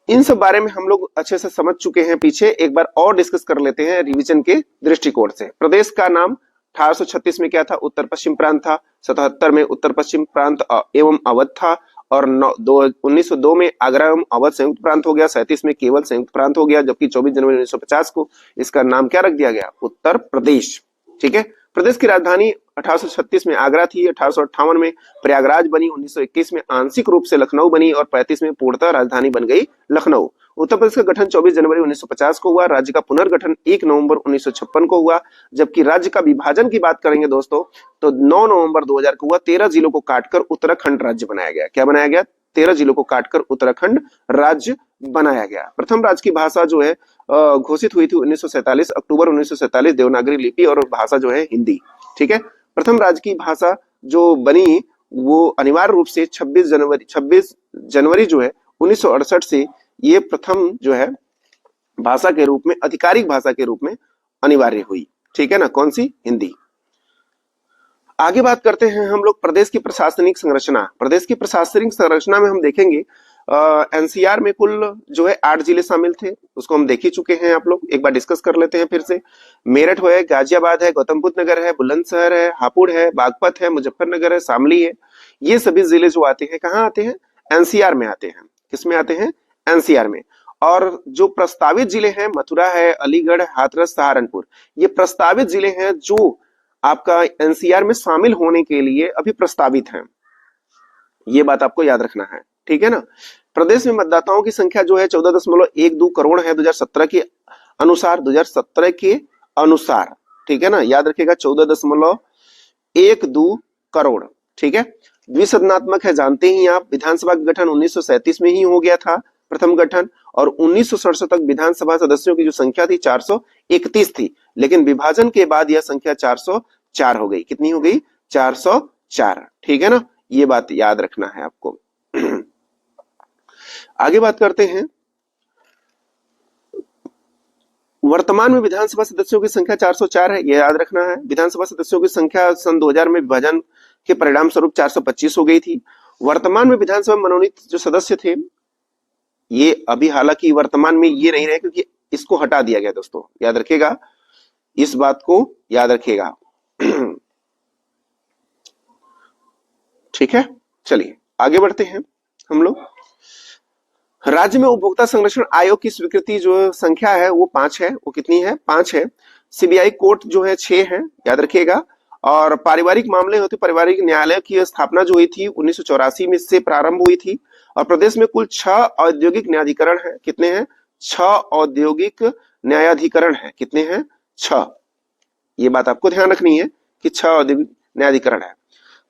इन सब बारे में हम लोग अच्छे से समझ चुके हैं पीछे, एक बार और डिस्कस कर लेते हैं रिवीजन के दृष्टिकोण से। प्रदेश का नाम 1836 में क्या था, उत्तर पश्चिम प्रांत था। 77 में उत्तर पश्चिम प्रांत एवं अवध था। और 1902 में आगरा एवं अवध संयुक्त प्रांत हो गया। 37 में केवल संयुक्त प्रांत हो गया, जबकि 24 जनवरी 1950 को इसका नाम क्या रख दिया गया, उत्तर प्रदेश, ठीक है। प्रदेश की राजधानी 1836 में आगरा थी। 1858 में प्रयागराज बनी। 1921 में आंशिक रूप से लखनऊ बनी, और 35 में पूर्णतः राजधानी बन गई लखनऊ। उत्तर प्रदेश का गठन 24 जनवरी 1950 को हुआ। राज्य का पुनर्गठन 1 नवंबर 1956 को हुआ। जबकि राज्य का विभाजन की बात करेंगे दोस्तों, तो 9 नवंबर 2000 को हुआ। 13 जिलों को काटकर उत्तराखंड राज्य बनाया गया। क्या बनाया गया, 13 जिलों को काटकर उत्तराखंड राज्य बनाया गया। प्रथम राज्य की भाषा जो है घोषित हुई थी 1947, अक्टूबर 1947, देवनागरी लिपि और भाषा जो है हिंदी, ठीक है। प्रथम राज्य की भाषा जो बनी वो अनिवार्य रूप से 26 जनवरी जो है 1968 से ये प्रथम जो है भाषा के रूप में, आधिकारिक भाषा के रूप में अनिवार्य हुई, ठीक है ना, कौन सी, हिंदी। आगे बात करते हैं हम लोग प्रदेश की प्रशासनिक संरचना। प्रदेश की प्रशासनिक संरचना में हम देखेंगे एनसीआर में कुल जो है 8 जिले शामिल थे, उसको हम देख ही चुके हैं। आप लोग एक बार डिस्कस कर लेते हैं फिर से। मेरठ है, गाजियाबाद है, गौतम बुद्ध नगर है, बुलंदशहर है, हापुड़ है, बागपत है, मुजफ्फरनगर है, शामली है। ये सभी जिले जो आते हैं कहाँ आते हैं, एनसीआर में आते हैं। किस में आते हैं, एनसीआर में। और जो प्रस्तावित जिले हैं मथुरा है, अलीगढ़, हाथरस, सहारनपुर, ये प्रस्तावित जिले हैं जो आपका एनसीआर में शामिल होने के लिए अभी प्रस्तावित हैं। ये बात आपको याद रखना है, ठीक है ना। प्रदेश में मतदाताओं की संख्या जो है 14.12 करोड़ है 2017 के अनुसार, 2017 के अनुसार, ठीक है ना, याद रखिएगा 14.12 करोड़, ठीक है। द्विसदनात्मक है, जानते ही आप। विधानसभा का गठन 1937 में ही हो गया था, प्रथम गठन, और 1967 तक विधानसभा सदस्यों की जो संख्या थी 431 थी, लेकिन विभाजन के बाद यह संख्या 404 हो गई। कितनी हो गई, 404, ठीक है ना, ये बात याद रखना है आपको। आगे बात करते हैं, वर्तमान में विधानसभा सदस्यों की संख्या 404 है, यह याद रखना है। विधानसभा सदस्यों की संख्या सन 2000 में विभाजन के परिणाम स्वरूप 425 हो गई थी। वर्तमान में विधानसभा मनोनीत जो सदस्य थे, ये अभी हालांकि वर्तमान में ये नहीं रहे, क्योंकि इसको हटा दिया गया दोस्तों, याद रखिएगा, इस बात को याद रखिएगा। ठीक है, चलिए आगे बढ़ते हैं हम लोग। राज्य में उपभोक्ता संरक्षण आयोग की स्वीकृति जो संख्या है वो 5 है। वो कितनी है, 5 है। सीबीआई कोर्ट जो है 6 है, याद रखिएगा। और पारिवारिक मामले होते, पारिवारिक न्यायालय की स्थापना जो हुई थी 1984 में से प्रारंभ हुई थी। और प्रदेश में कुल 6 औद्योगिक न्यायाधिकरण है। कितने हैं, 6 औद्योगिक न्यायाधिकरण है। कितने हैं, 6। ये बात आपको ध्यान रखनी है कि 6 औद्योगिक न्यायाधिकरण है।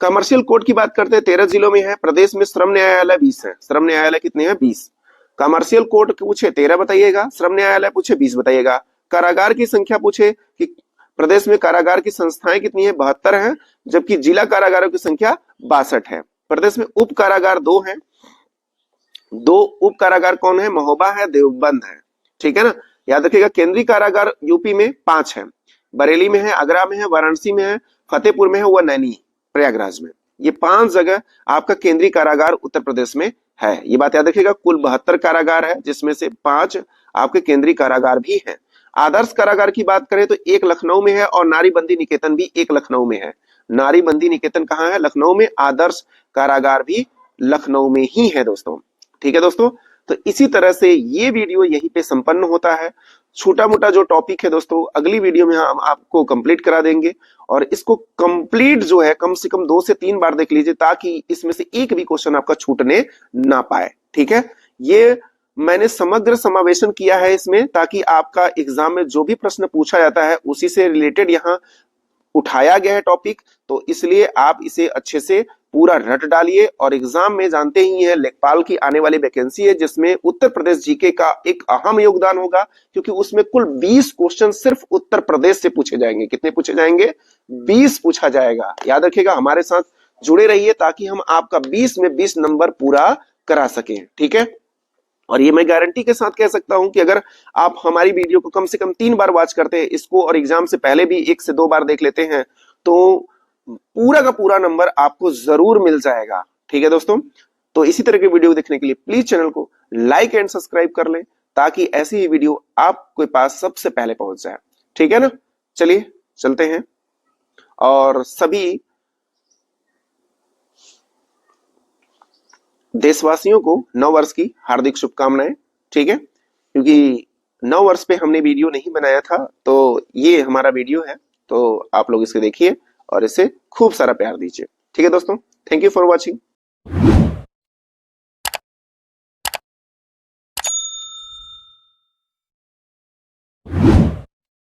कमर्शियल कोर्ट की बात करते हैं, 13 जिलों में है। प्रदेश में श्रम न्यायालय 20 है। श्रम न्यायालय कितने हैं, 20। कमर्शियल कोर्ट पूछे 13 बताइएगा, श्रम न्यायालय पूछे 20 बताइएगा। कारागार की संख्या पूछे कि प्रदेश में कारागार की संस्थाएं कितनी है, 72 है, जबकि जिला कारागारों की संख्या 62 है। प्रदेश में उप कारागार 2 हैं। 2 उप कारागार कौन है, महोबा है, देवबंद है, ठीक है ना। याद रखिएगा केंद्रीय कारागार यूपी में 5 है, बरेली में है, आगरा में है, वाराणसी में है, फतेहपुर में है, व नैनी प्रयागराज में। ये 5 जगह आपका केंद्रीय कारागार उत्तर प्रदेश में है। ये बात याद रखिएगा। कुल 72 कारागार है, जिसमें से 5 आपके केंद्रीय कारागार भी हैं। आदर्श कारागार की बात करें तो एक लखनऊ में है और नारी बंदी निकेतन भी एक लखनऊ में है। नारी बंदी निकेतन कहाँ है, लखनऊ में। आदर्श कारागार भी लखनऊ में ही है दोस्तों, ठीक है दोस्तों। तो इसी तरह से ये वीडियो यहीं पे संपन्न होता है। छोटा मोटा जो टॉपिक है दोस्तों, अगली वीडियो में हम आपको कंप्लीट करा देंगे, और इसको कंप्लीट जो है कम से कम 2 से 3 बार देख लीजिए, ताकि इसमें से एक भी क्वेश्चन आपका छूटने ना पाए, ठीक है। ये मैंने समग्र समावेशन किया है इसमें, ताकि आपका एग्जाम में जो भी प्रश्न पूछा जाता है उसी से रिलेटेड यहाँ उठाया गया है टॉपिक। तो इसलिए आप इसे अच्छे से पूरा रट डालिए, और एग्जाम में जानते ही हैं लेखपाल की आने वाली वैकेंसी है, जिसमें उत्तर प्रदेश जीके का एक अहम योगदान होगा, क्योंकि उसमें कुल 20 क्वेश्चन सिर्फ उत्तर प्रदेश से पूछे जाएंगे। कितने पूछे जाएंगे, 20 पूछा जाएगा। याद रखिएगा, हमारे साथ जुड़े रहिए ताकि हम आपका 20 में 20 नंबर पूरा करा सकें, ठीक है। और ये मैं गारंटी के साथ कह सकता हूं कि अगर आप हमारी वीडियो को कम से कम 3 बार वॉच करते हैं इसको, और एग्जाम से पहले भी 1 से 2 बार देख लेते हैं, तो पूरा का पूरा नंबर आपको जरूर मिल जाएगा, ठीक है दोस्तों। तो इसी तरह की वीडियो देखने के लिए प्लीज चैनल को लाइक एंड सब्सक्राइब कर लें, ताकि ऐसी ही वीडियो आपके पास सबसे पहले पहुंच जाए, ठीक है ना। चलिए चलते हैं, और सभी देशवासियों को नव वर्ष की हार्दिक शुभकामनाएं, ठीक है। क्योंकि नव वर्ष पे हमने वीडियो नहीं बनाया था, तो ये हमारा वीडियो है, तो आप लोग इसे देखिए और इसे खूब सारा प्यार दीजिए, ठीक है दोस्तों। Thank you for watching.